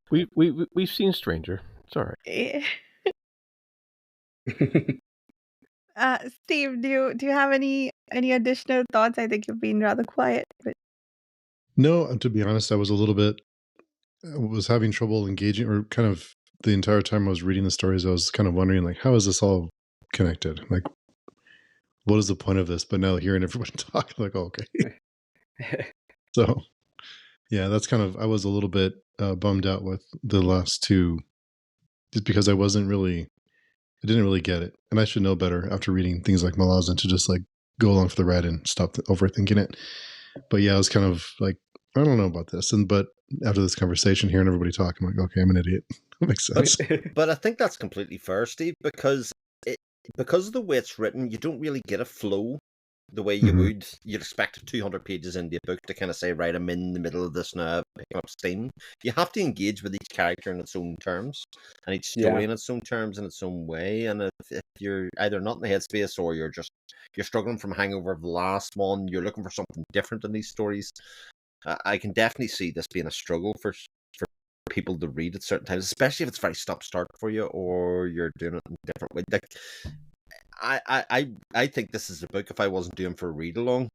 We've seen Stranger. It's all right. Eh. Steve, do you have any additional thoughts? I think you've been rather quiet. But No, to be honest, I was a little bit was having trouble engaging, or kind of the entire time I was reading the stories, I was kind of wondering, like, how is this all connected? Like, what is the point of this? But now hearing everyone talk, like, oh, okay. So, yeah, that's kind of, I was a little bit bummed out with the last two, just because I didn't really get it. And I should know better after reading things like Malazan to just like go along for the ride and stop overthinking it. But yeah, I was kind of like, I don't know about this. But after this conversation, hearing everybody talk, I'm like, okay, I'm an idiot. That makes sense. But I think that's completely fair, Steve, because of the way it's written, you don't really get a flow the way you would. You'd expect 200 pages into a book to kind of say, right, I'm in the middle of this now, picking up steam. You have to engage with each character in its own terms, and each story in its own terms, in its own way. And if you're either not in the headspace, or you're struggling from hangover of the last one, you're looking for something different in these stories, I can definitely see this being a struggle for people to read at certain times, especially if it's very stop-start for you, or you're doing it in a different way. Like, I think this is a book, if I wasn't doing for a read along,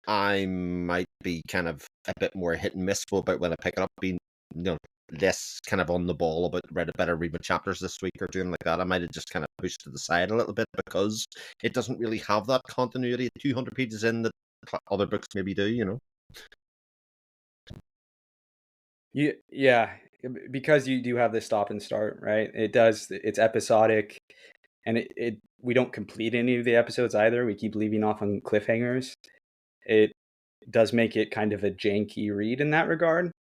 I might be kind of a bit more hit and miss about when I pick it up, being, less kind of on the ball about better read my chapters this week or doing like that. I might have just kind of pushed to the side a little bit, because it doesn't really have that continuity of 200 pages in that other books maybe do. Yeah, because you do have this stop and start, right? It's episodic, and we don't complete any of the episodes either. We keep leaving off on cliffhangers. It does make it kind of a janky read in that regard,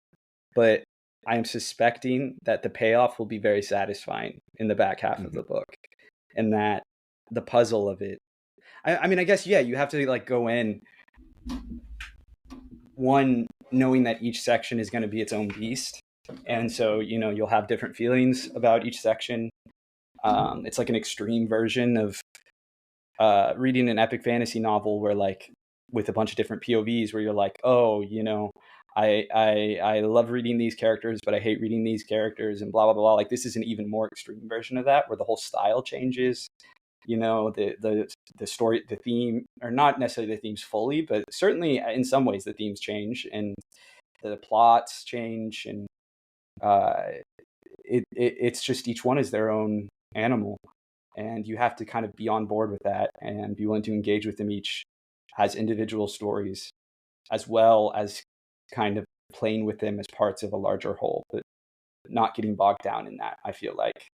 but I am suspecting that the payoff will be very satisfying in the back half of the book, and that the puzzle of it. I mean, I guess, yeah, you have to like go in one knowing that each section is going to be its own beast, and so you'll have different feelings about each section. It's like an extreme version of reading an epic fantasy novel, where like with a bunch of different POVs, where you're like, oh, I love reading these characters, but I hate reading these characters, and blah blah blah. Like, this is an even more extreme version of that, where the whole style changes. The story, the theme, or not necessarily the themes fully, but certainly in some ways the themes change, and the plots change, and it's just each one is their own animal, and you have to kind of be on board with that and be willing to engage with them each as individual stories, as well as kind of playing with them as parts of a larger whole, but not getting bogged down in that. I feel like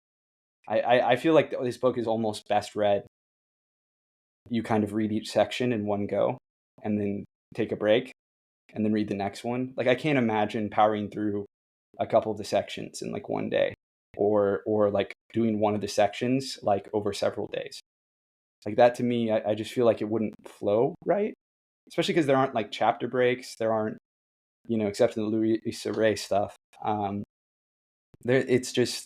I feel like this book is almost best read. You kind of read each section in one go, and then take a break, and then read the next one. Like, I can't imagine powering through a couple of the sections in like one day, or like doing one of the sections like over several days. Like, that to me, I just feel like it wouldn't flow right, especially because there aren't like chapter breaks. There aren't, except in the Louisa Ray stuff. It's just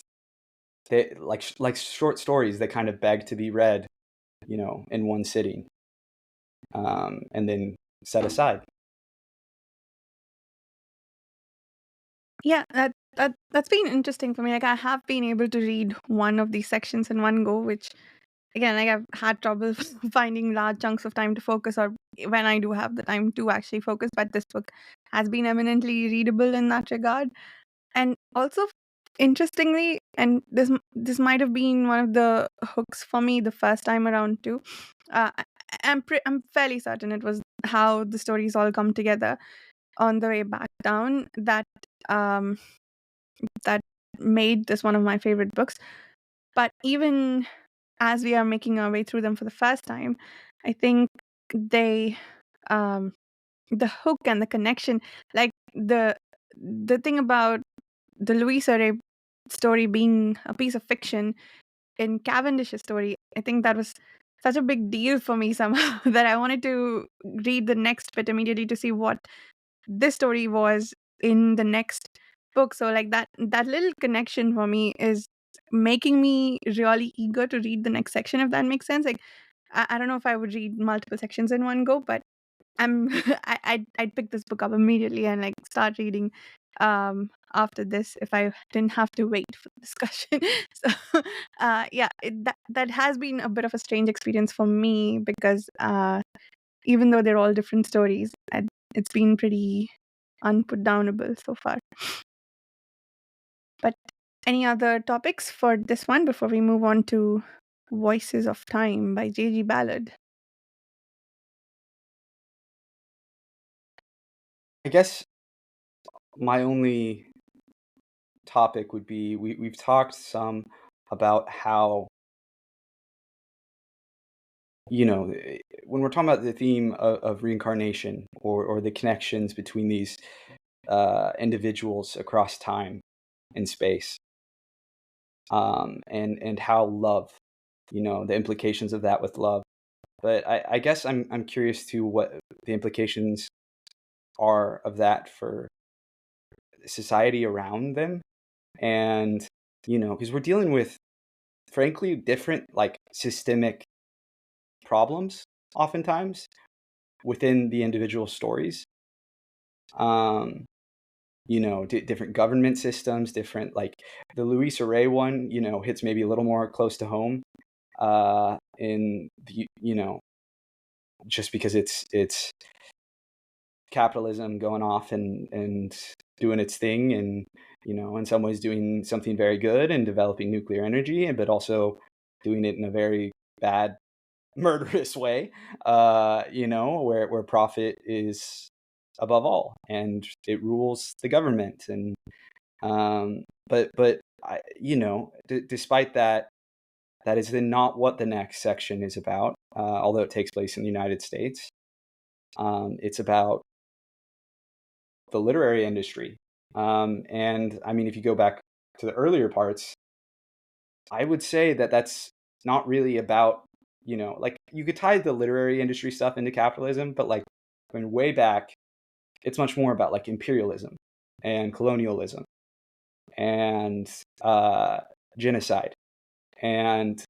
like short stories that kind of beg to be read, in one sitting, and then set aside. yeah, that's been interesting for me. Like, I have been able to read one of these sections in one go, which again, like, I've had trouble finding large chunks of time to focus, or when I do have the time to actually focus. But this book has been eminently readable in that regard. And also, interestingly, and this might have been one of the hooks for me the first time around too. I'm fairly certain it was how the stories all come together on the way back down um that made this one of my favorite books. But even as we are making our way through them for the first time, I think they the hook and the connection, like the thing about the Louisa Ray story being a piece of fiction in Cavendish's story, I think that was such a big deal for me somehow that I wanted to read the next bit immediately to see what this story was in the next book. So like that little connection for me is making me really eager to read the next section, if that makes sense. Like I don't know if I would read multiple sections in one go, but I'm I'd pick this book up immediately and like start reading after this if I didn't have to wait for the discussion. So yeah, that has been a bit of a strange experience for me because even though they're all different stories, it's been pretty unputdownable so far. But any other topics for this one before we move on to Voices of Time by J.G.Ballard? I guess my only topic would be we've talked some about how, you know, when we're talking about the theme of reincarnation or the connections between these individuals across time and space, and how love, the implications of that with love. But I guess I'm curious to what the implications are of that for society around them, and because we're dealing with, frankly, different like systemic problems oftentimes within the individual stories. Different government systems, different, like the Louisa Ray one, hits maybe a little more close to home, in the, just because it's capitalism going off and doing its thing, and in some ways doing something very good and developing nuclear energy, but also doing it in a very bad, murderous way, where profit is above all and it rules the government. And but despite that, that is then not what the next section is about, although it takes place in the United States. It's about the literary industry. And I mean, if you go back to the earlier parts, I would say that that's not really about, like you could tie the literary industry stuff into capitalism, but like going way back, it's much more about like imperialism and colonialism and genocide and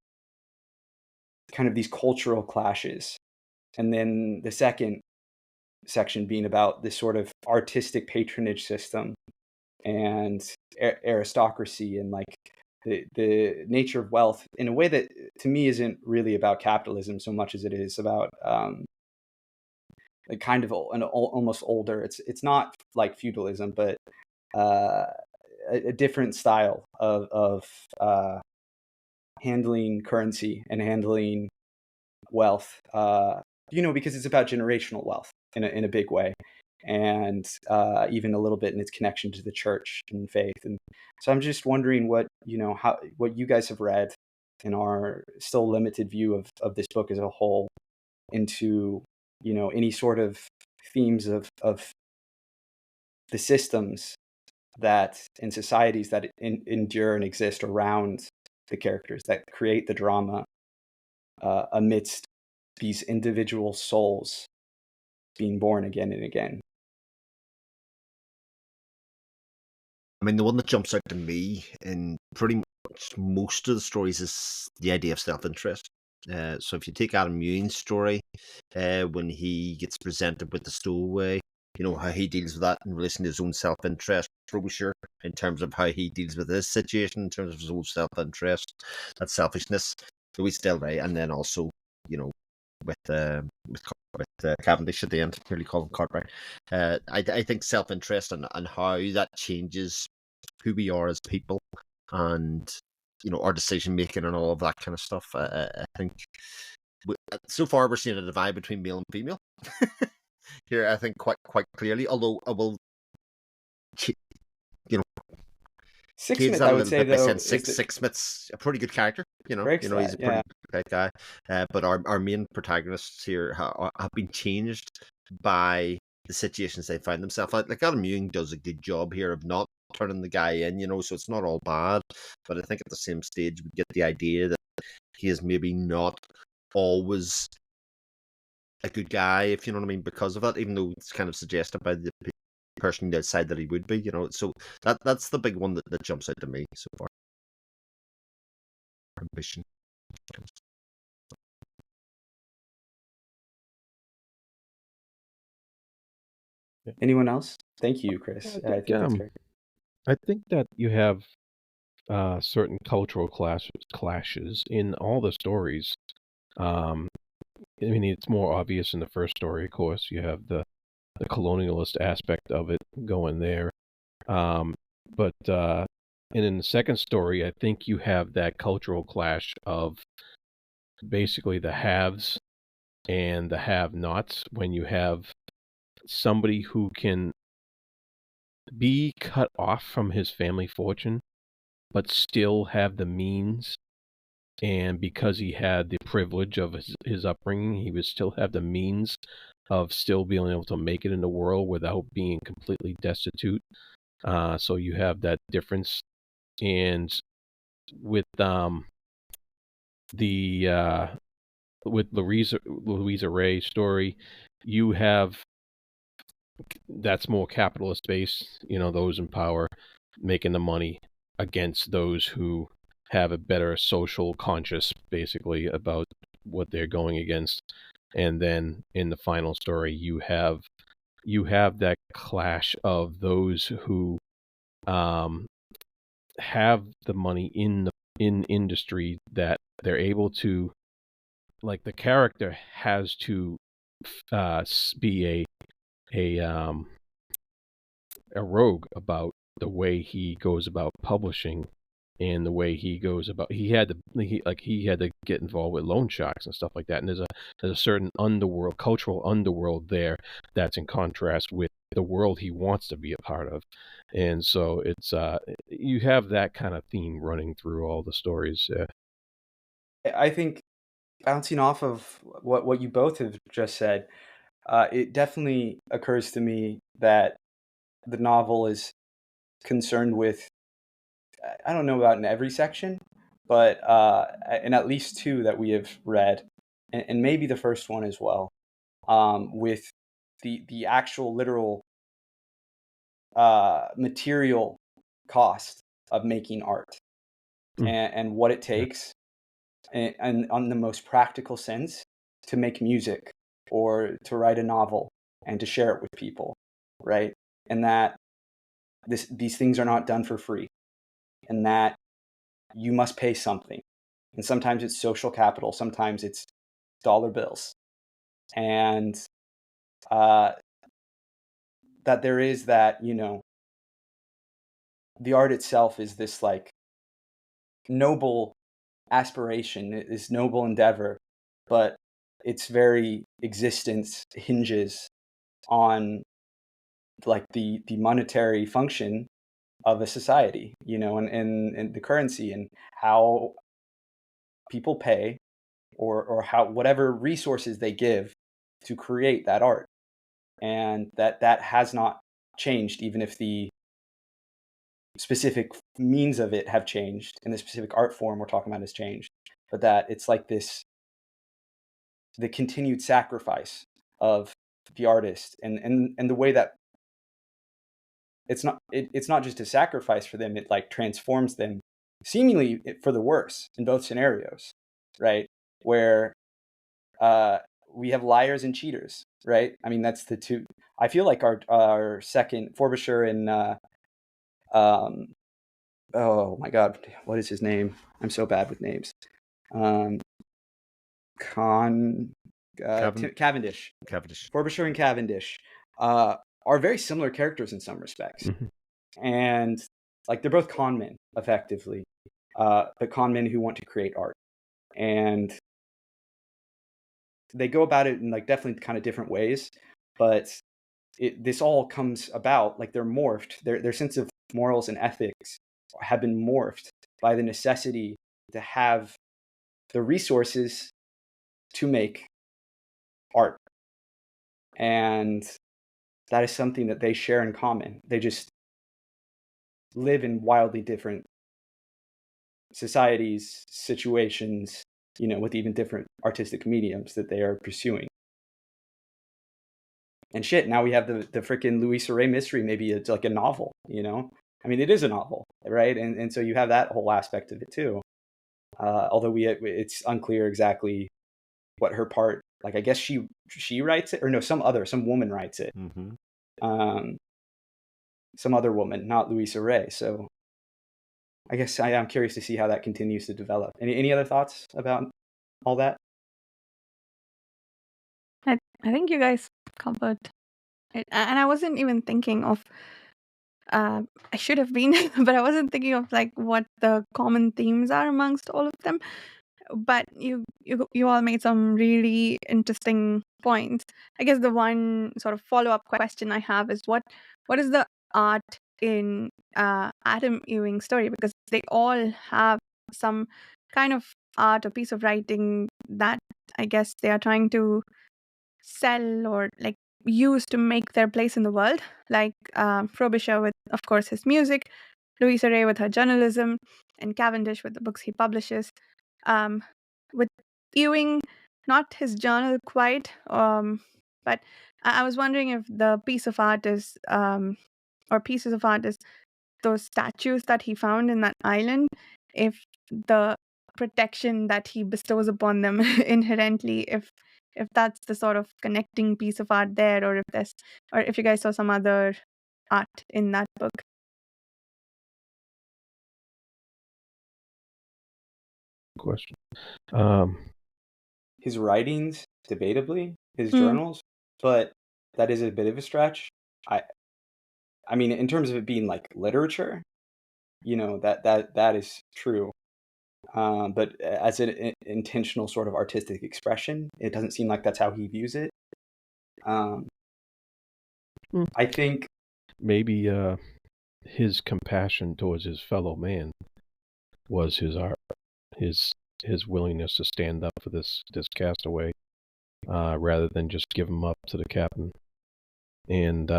kind of these cultural clashes. And then the second section being about this sort of artistic patronage system and aristocracy and like the nature of wealth in a way that to me isn't really about capitalism so much as it is about like kind of an almost older, it's not like feudalism, but a different style of handling currency and handling wealth, because it's about generational wealth in a big way, and even a little bit in its connection to the church and faith. And so I'm just wondering what you guys have read in our still limited view of this book as a whole into any sort of themes of the systems that in societies that endure and exist around the characters that create the drama, amidst these individual souls being born again and again. I mean, the one that jumps out to me in pretty much most of the stories is the idea of self-interest. So if you take Adam Ewing's story, when he gets presented with the stowaway, how he deals with that in relation to his own self-interest, Frobisher, in terms of how he deals with his situation, in terms of his own self-interest, that selfishness, Louis Delray, and then also, with Cavendish at the end, nearly call him Cartwright. I think self-interest and how that changes who we are as people, and our decision making and all of that kind of stuff. I think so far we're seeing a divide between male and female here. I think quite clearly. Although I will, Sixsmith, I would say, though, Sixsmith's a pretty good character. He's a pretty good guy. But our main protagonists here have been changed by the situations they find themselves. Like Adam Ewing does a good job here of not turning the guy in, so it's not all bad. But I think at the same stage we get the idea that he is maybe not always a good guy, if you know what I mean, because of that, even though it's kind of suggested by the person outside that he would be, you know. So that's the big one that jumps out to me so far. Ambition. Anyone else? Thank you, Chris. I I think think that's great. I think that you have certain cultural clashes in all the stories. Um, I mean, it's more obvious in the first story, of course. You have the colonialist aspect of it going there. But and in the second story, I think you have that cultural clash of basically the haves and the have-nots, when you have somebody who can be cut off from his family fortune, but still have the means. And because he had the privilege of his upbringing, he would still have the means of still being able to make it in the world without being completely destitute. So you have that difference. And with the with Louisa Ray's story, you have that's more capitalist based. You know, those in power making the money against those who have a better social conscious, basically, about what they're going against. And then in the final story, you have that clash of those who have the money in industry, that they're able to, like, the character has to be a rogue about the way he goes about publishing, and the way he goes about, he had to get involved with loan sharks and stuff like that. And there's a certain underworld, cultural underworld there, that's in contrast with the world he wants to be a part of. And so it's you have that kind of theme running through all the stories. I think, bouncing off of what you both have just said, it definitely occurs to me that the novel is concerned with, I don't know about in every section, but in at least two that we have read, and maybe the first one as well, with the actual literal material cost of making art, and what it takes, and on the most practical sense, to make music or to write a novel and to share it with people, right? And that these things are not done for free, and that you must pay something. And sometimes it's social capital, sometimes it's dollar bills. And that there is that, the art itself is this, like, noble aspiration, this noble endeavor, but its very existence hinges on, like, the monetary function of a society, and the currency, and how people pay, or how, whatever resources they give to create that art. And that has not changed, even if the specific means of it have changed, and the specific art form we're talking about has changed. But that it's like this, the continued sacrifice of the artist, and the way that it's not just a sacrifice for them, it, like, transforms them seemingly for the worse in both scenarios, right? Where we have liars and cheaters, right? I mean, that's the two. I feel like our second, Frobisher and oh my God, what is his name? I'm so bad with names. Cavendish. Frobisher and Cavendish are very similar characters in some respects. And, like, they're both con men, effectively, but con men who want to create art. And they go about it in, like, definitely kind of different ways, but this all comes about, like, they're morphed. Their sense of morals and ethics have been morphed by the necessity to have the resources to make art. And that is something that they share in common. They just live in wildly different societies, situations, with even different artistic mediums that they are pursuing. And shit, now we have the freaking Louisa Ray mystery. Maybe it's like a novel, I mean, it is a novel, right? And so you have that whole aspect of it too. Although it's unclear exactly what her part. Like, I guess she writes it, or no, some woman writes it. Mm-hmm. Some other woman, not Louisa Ray. So I guess I'm curious to see how that continues to develop. Any other thoughts about all that? I think you guys covered it, and I wasn't even thinking of. I should have been, but I wasn't thinking of like what the common themes are amongst all of them. But you all made some really interesting points. I guess the one sort of follow-up question I have is what is the art in Adam Ewing's story? Because they all have some kind of art or piece of writing that I guess they are trying to sell or like use to make their place in the world. Like Frobisher with, of course, his music, Louisa Ray with her journalism, and Cavendish with the books he publishes. With Ewing, not his journal quite, but I was wondering if the piece of art is, or pieces of art is those statues that he found in that island, if the protection that he bestows upon them inherently, if that's the sort of connecting piece of art there, or if you guys saw some other art in that book. Question. His writings, debatably, his Mm. journals, but that is a bit of a stretch. I mean, in terms of it being like literature, that is true. But as an intentional sort of artistic expression, it doesn't seem like that's how he views it. I think maybe his compassion towards his fellow man was his art, his willingness to stand up for this castaway, rather than just give him up to the captain. And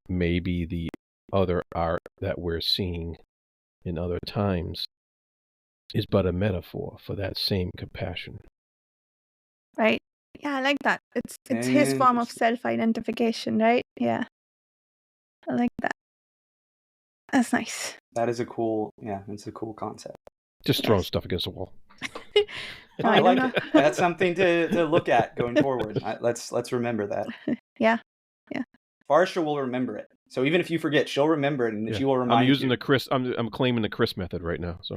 maybe the other art that we're seeing in other times is but a metaphor for that same compassion. Right. Yeah, I like that. It's his form of self-identification, right? Yeah. I like that. That's nice. That is a cool concept. Just throwing stuff against the wall. No, I like it. That's something to look at going forward. Let's remember that. Yeah. Farsha will remember it. So even if you forget, she'll remember it, and she will remind you. I'm using the Chris. I'm claiming the Chris method right now. So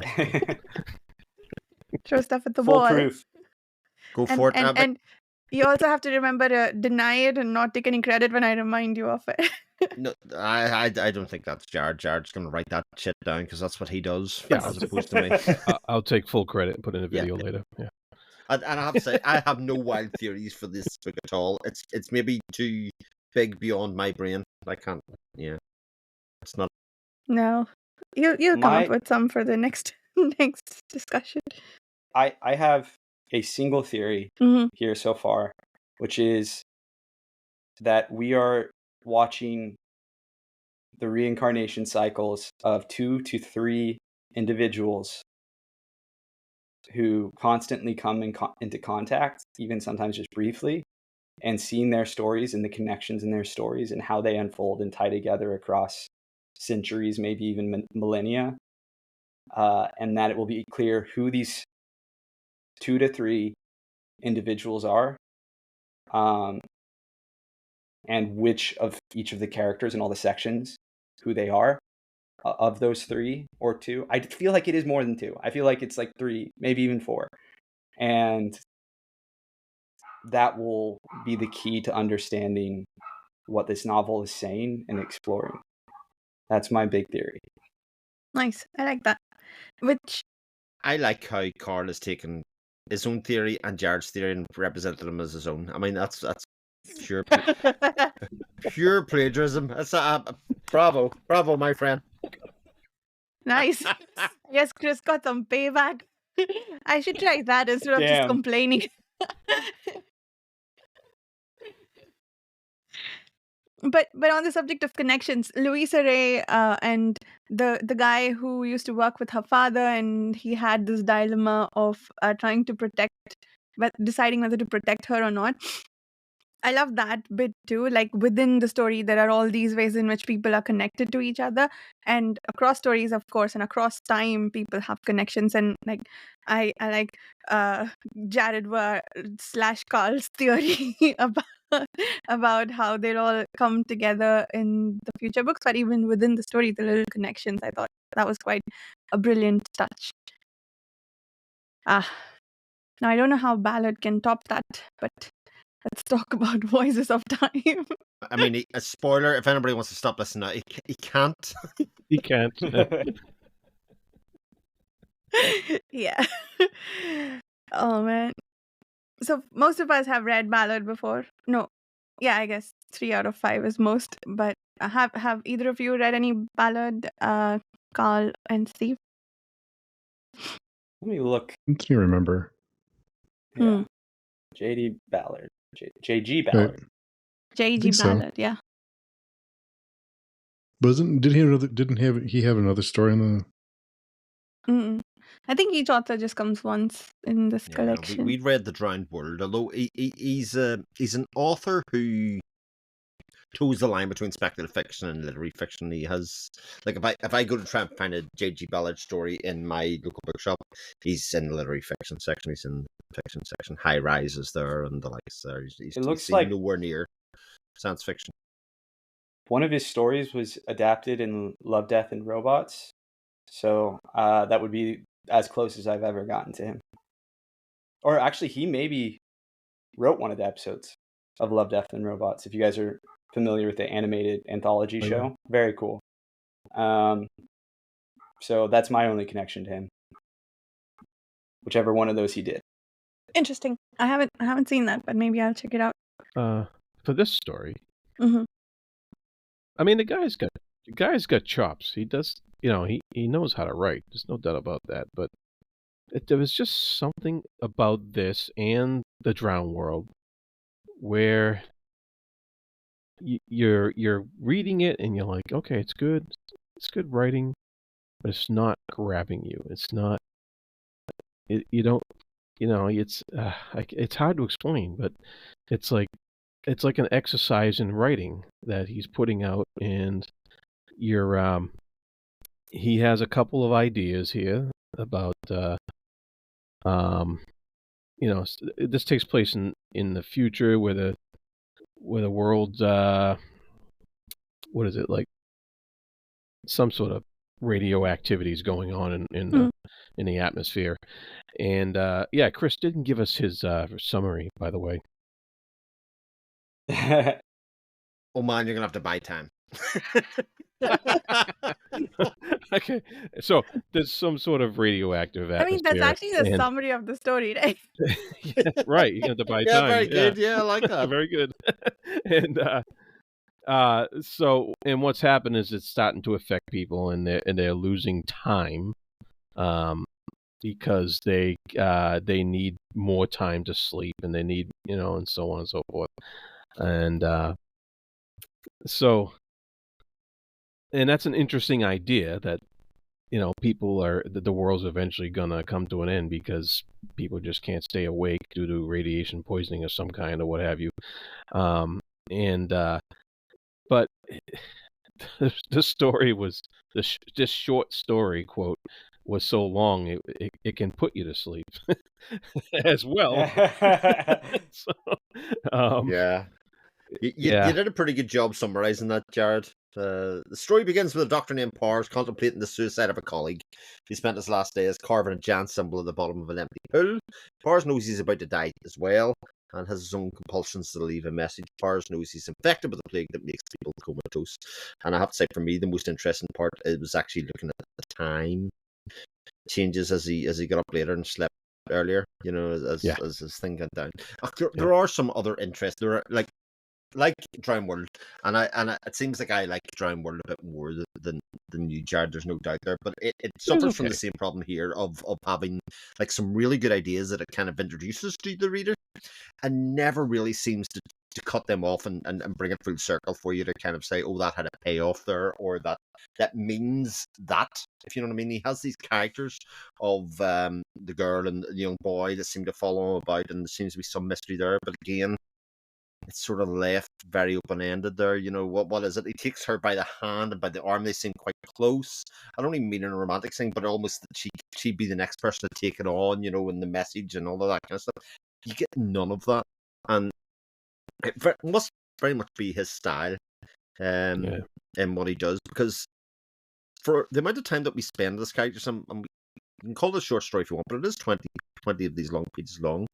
Throw stuff at the full wall. proof. Go for it. And you also have to remember to deny it and not take any credit when I remind you of it. No, I don't think that's Jared. Jared's going to write that shit down because that's what he does, as opposed to me. I'll take full credit and put in a video later. Yeah. And I have to say, I have no wild theories for this book at all. It's maybe too big beyond my brain. I can't. Yeah, it's not. No, you'll come up with some for the next discussion. I have a single theory here so far, which is that we are watching the reincarnation cycles of 2 to 3 individuals who constantly come into contact, even sometimes just briefly, and seeing their stories and the connections in their stories and how they unfold and tie together across centuries, maybe even millennia, and that it will be clear who these 2 to 3 individuals are, and which of each of the characters in all the sections, who they are, of those 3 or 2. I feel like it is more than 2. I feel like it's like 3, maybe even 4. And that will be the key to understanding what this novel is saying and exploring. That's my big theory. Nice. I like that. Which I like how Carl has taken his own theory and Jared's theory and represented them as his own. I mean, that's pure pure plagiarism. That's bravo, my friend. Nice. Yes, Chris got some payback. I should try that instead of just complaining. But on the subject of connections, Louisa Ray and the guy who used to work with her father, and he had this dilemma of trying to protect, but deciding whether to protect her or not. I love that bit too. Like within the story, there are all these ways in which people are connected to each other, and across stories, of course, and across time, people have connections. And like, I like Jared / Carl's theory about how they'll all come together in the future books, but even within the story, the little connections. I thought that was quite a brilliant touch. Now I don't know how Ballard can top that, but let's talk about Voices of Time. I mean, a spoiler, if anybody wants to stop listening now, he can't. He can't. Yeah. Oh, man. So most of us have read Ballard before. No. Yeah, I guess 3 out of 5 is most. But have either of you read any Ballard, Carl and Steve? Let me look. I don't remember. Yeah. J.D. Ballard. J.G. Ballard. J.G. so. Ballard, yeah. Didn't he have another story in the? Mm-mm. I think each author just comes once in this collection. We read The Drowned World, although he's an author who toes the line between speculative fiction and literary fiction. He has, like, if I go to try and find a J.G. Ballard story in my local bookshop, he's in the literary fiction section, he's in the fiction section. High Rise is there and the likes there. It looks like nowhere near science fiction. One of his stories was adapted in Love, Death, and Robots. So that would be as close as I've ever gotten to him. Or actually, he maybe wrote one of the episodes of Love, Death, and Robots. If you guys are familiar with the animated anthology show, very cool. So that's my only connection to him. Whichever one of those he did. Interesting. I haven't seen that, but maybe I'll check it out. For this story, Mm-hmm. I mean, the guy's got chops. He does, he knows how to write. There's no doubt about that. But there was just something about this and The Drowned World where you're reading it and you're like, okay, it's good writing, but it's not grabbing you. It's not. You don't. It's hard to explain, but it's like an exercise in writing that he's putting out, and he has a couple of ideas here about this takes place in the future where the world what is it, like some sort of radioactivity is going on in the atmosphere. And Chris didn't give us his summary, by the way. Oh man, you're gonna have to buy time. Okay, so there's some sort of radioactive atmosphere. I mean, that's actually the summary of the story, right? Yeah, right, you're gonna have to buy time. Yeah, very good. Yeah, I like that. Very good. And so what's happened is it's starting to affect people, and they're losing time, because they need more time to sleep, and they need, and so on and so forth. And and that's an interesting idea that, people the world's eventually gonna come to an end because people just can't stay awake due to radiation poisoning of some kind or what have you. But this story was this short story quote was so long it can put you to sleep as well. So, You did a pretty good job summarizing that, Jared. The story begins with a doctor named Pars contemplating the suicide of a colleague. He spent his last days carving a giant symbol at the bottom of an empty pool. Pars knows he's about to die as well, and has his own compulsions to leave a message. Pars knows he's infected with a plague that makes people comatose. And I have to say, for me, the most interesting part was actually looking at the time changes as he got up later and slept earlier. As his thing went down. There are some other interests. There are like Drowned World, and it seems like I like Drowned World a bit more than you, Jared. There's no doubt there, but it suffers from the same problem here of having like some really good ideas that it kind of introduces to the reader, and never really seems to to cut them off and bring it full circle for you to kind of say, oh, that had a payoff there, or that means that, if you know what I mean. He has these characters of the girl and the young boy that seem to follow him about, and there seems to be some mystery there. But again, it's sort of left very open-ended there. What is it? He takes her by the hand and by the arm. They seem quite close. I don't even mean in a romantic thing, but almost that she'd be the next person to take it on, and the message and all of that kind of stuff. You get none of that. And it must very much be his style in what he does, because for the amount of time that we spend with this character, you can call it a short story if you want, but it is 20 of these long pages long.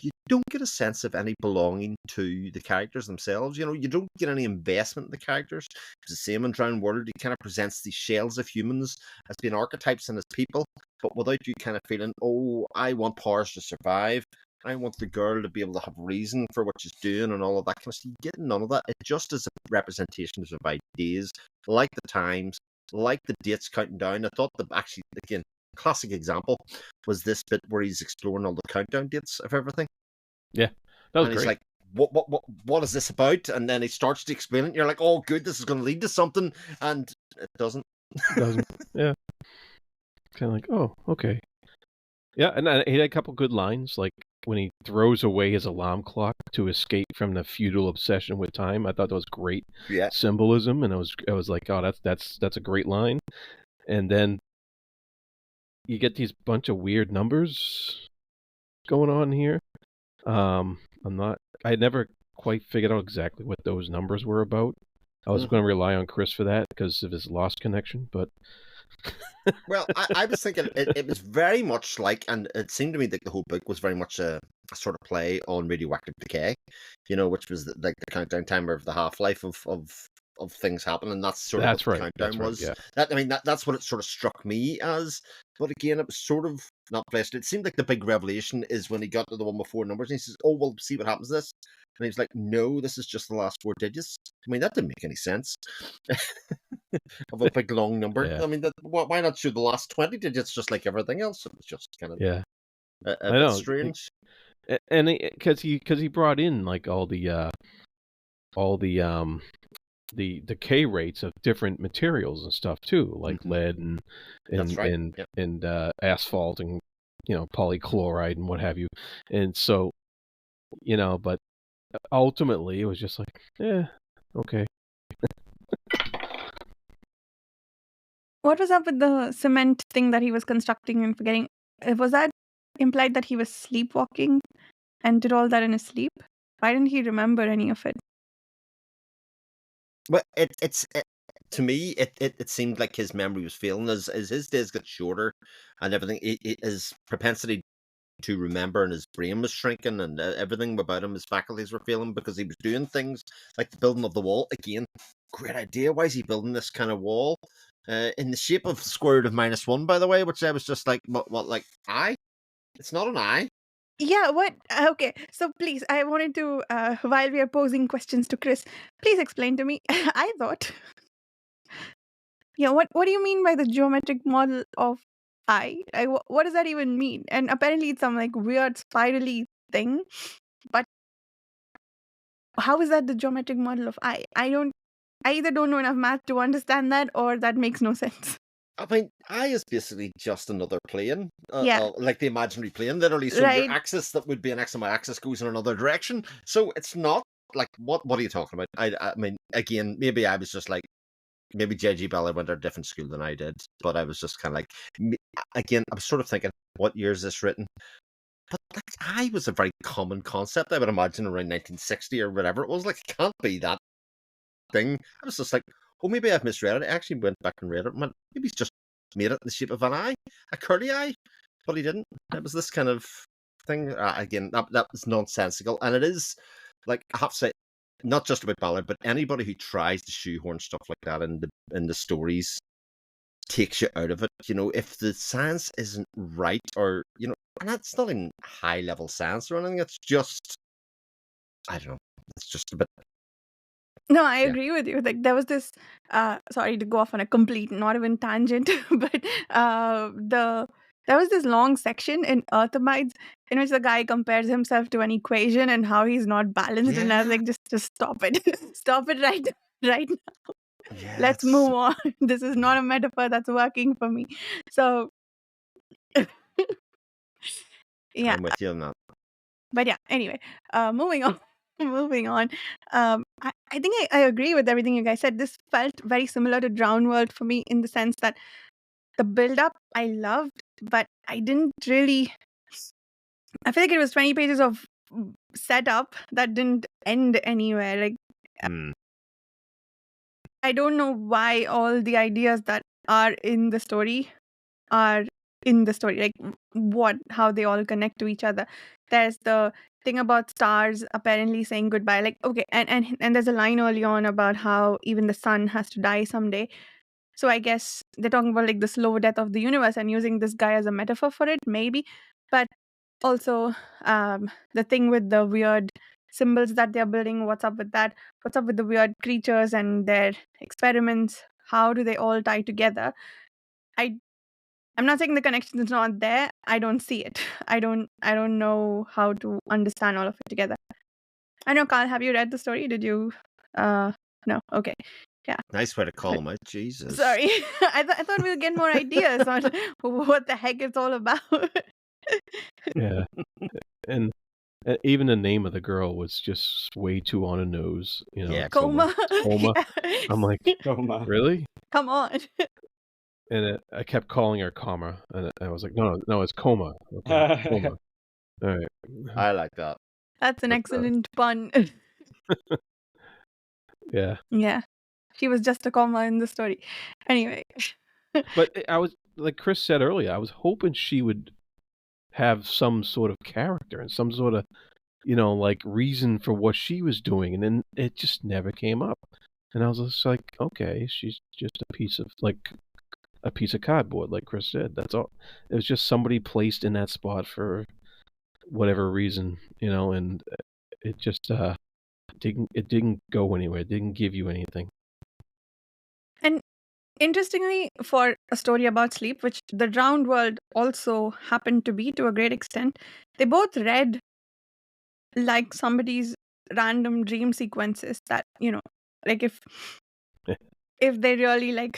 You don't get a sense of any belonging to the characters themselves. You don't get any investment in the characters. It's the same in Drowned World. He kind of presents these shells of humans as being archetypes and as people, but without you kind of feeling, oh, I want powers to survive. I want the girl to be able to have reason for what she's doing and all of that kind of stuff. You get none of that. It just is a representation of ideas, like the times, like the dates counting down. I thought that actually, again, classic example was this bit where he's exploring all the countdown dates of everything. Yeah, that was and he's great. like, what is this about? And then he starts to explain it, and you're like, oh, good, this is going to lead to something, and it doesn't. Yeah. Kind of like, oh, okay. Yeah, and he had a couple good lines, like when he throws away his alarm clock to escape from the futile obsession with time. I thought that was great symbolism, and I was like, oh, that's a great line. And then you get these bunch of weird numbers going on here. I never quite figured out exactly what those numbers were about. I was going to rely on Chris for that because of his Lost connection, but well, I was thinking it was very much like, and it seemed to me that the whole book was very much a sort of play on radioactive decay, which was like the countdown timer of the half-life of things happening, and that's sort of what the countdown was. Yeah. That's what it sort of struck me as. But again, it was sort of not blessed. It seemed like the big revelation is when he got to the one with 4 numbers, and he says, "Oh, well, see what happens to this." And he's like, "No, this is just the last 4 digits." I mean, that didn't make any sense. Of a big long number. Yeah. I mean, why not show the last 20 digits just like everything else? It was just kind of a bit strange. And because he brought in like all the decay rates of different materials and stuff too, like lead and asphalt and polychloride and what have you. And so but ultimately it was just like, okay. What was up with the cement thing that he was constructing and forgetting? Was that implied that he was sleepwalking and did all that in his sleep? Why didn't he remember any of it? Well, to me, it seemed like his memory was failing as his days got shorter and everything. His propensity to remember and his brain was shrinking and everything about him, his faculties were failing because he was doing things like the building of the wall. Again, great idea. Why is he building this kind of wall in the shape of square root of -1, by the way? Which I was just like, what like eye? It's not an eye. Yeah, what? Okay, so please, I wanted to, while we are posing questions to Chris, please explain to me. I thought, what do you mean by the geometric model of I? What does that even mean? And apparently it's some like weird spirally thing, but how is that the geometric model of I? I either don't know enough math to understand that, or that makes no sense. I mean, I is basically just another plane, like the imaginary plane, literally. So your axis that would be an X and Y axis goes in another direction. So it's not like, what are you talking about? I mean, again, maybe I was just like, maybe J.G.Ballard went to a different school than I did, but I was just kind of like, again, I was sort of thinking, what year is this written? But like, I was a very common concept, I would imagine, around 1960 or whatever it was. Like, it can't be that thing. I was just like, oh, maybe I've misread it. I actually went back and read it and went, maybe he's just made it in the shape of an eye, a curly eye, but he didn't. It was this kind of thing. Again, that was nonsensical. And it is, like, I have to say, not just about Ballard, but anybody who tries to shoehorn stuff like that in the stories takes you out of it. If the science isn't right, or, and that's not in high-level science or anything, it's just, I don't know, it's just a bit. No, I agree with you. Like, there was this, sorry to go off on a complete, not even tangent, but the there was this long section in Earthamites in which the guy compares himself to an equation and how he's not balanced. And I was like, just stop it. Stop it right now. Let's move on. This is not a metaphor that's working for me. So, yeah. I'm with you on that. But yeah, anyway, moving on. Moving on. I think I agree with everything you guys said. This felt very similar to Drowned World for me in the sense that the build-up I loved, but I didn't really. I feel like it was 20 pages of setup that didn't end anywhere. Like, I don't know why all the ideas that are in the story are in the story. Like, how they all connect to each other. There's the thing about stars apparently saying goodbye. Like, okay, and there's a line early on about how even the sun has to die someday. So I guess they're talking about like the slow death of the universe and using this guy as a metaphor for it, maybe. But also, the thing with the weird symbols that they're building, what's up with that? What's up with the weird creatures and their experiments? How do they all tie together? I'm not saying the connection is not there. I don't see it. I don't know how to understand all of it together. I know, Carl, have you read the story? Did you? No. Okay. Yeah. Nice way to call him out. Jesus. Sorry. I thought we would get more ideas on what the heck it's all about. Yeah. And even the name of the girl was just way too on the nose. Yeah, Coma. Coma. Yeah. I'm like, Coma. really? Come on. And I kept calling her Comma, and I was like, no, it's Coma. Okay, Coma. All right. I like that. That's an excellent pun. Yeah. Yeah. She was just a comma in the story. Anyway. But I was, like Chris said earlier, I was hoping she would have some sort of character and some sort of, like reason for what she was doing, and then it just never came up. And I was just like, okay, she's just a piece of cardboard, like Chris said. That's all. It was just somebody placed in that spot for whatever reason, and it just didn't go anywhere. It didn't give you anything. And interestingly, for a story about sleep, which the Drowned World also happened to be to a great extent, they both read like somebody's random dream sequences that, like if they really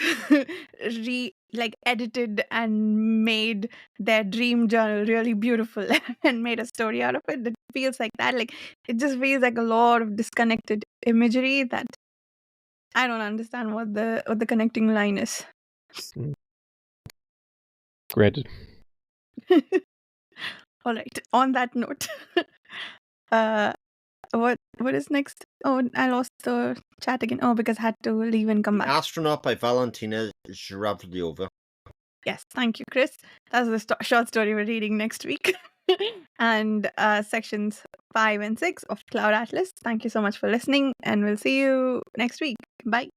edited and made their dream journal really beautiful and made a story out of it, it feels like that. Like, it just feels like a lot of disconnected imagery that I don't understand what the connecting line is. Granted. All right. On that note, what is next? Oh, I lost the chat again. Oh, because I had to leave and come The back. Astronaut by Valentina Zhuravlyova. Yes, thank you, Chris. That's the short story we're reading next week. And sections 5 and 6 of Cloud Atlas. Thank you so much for listening, and we'll see you next week. Bye.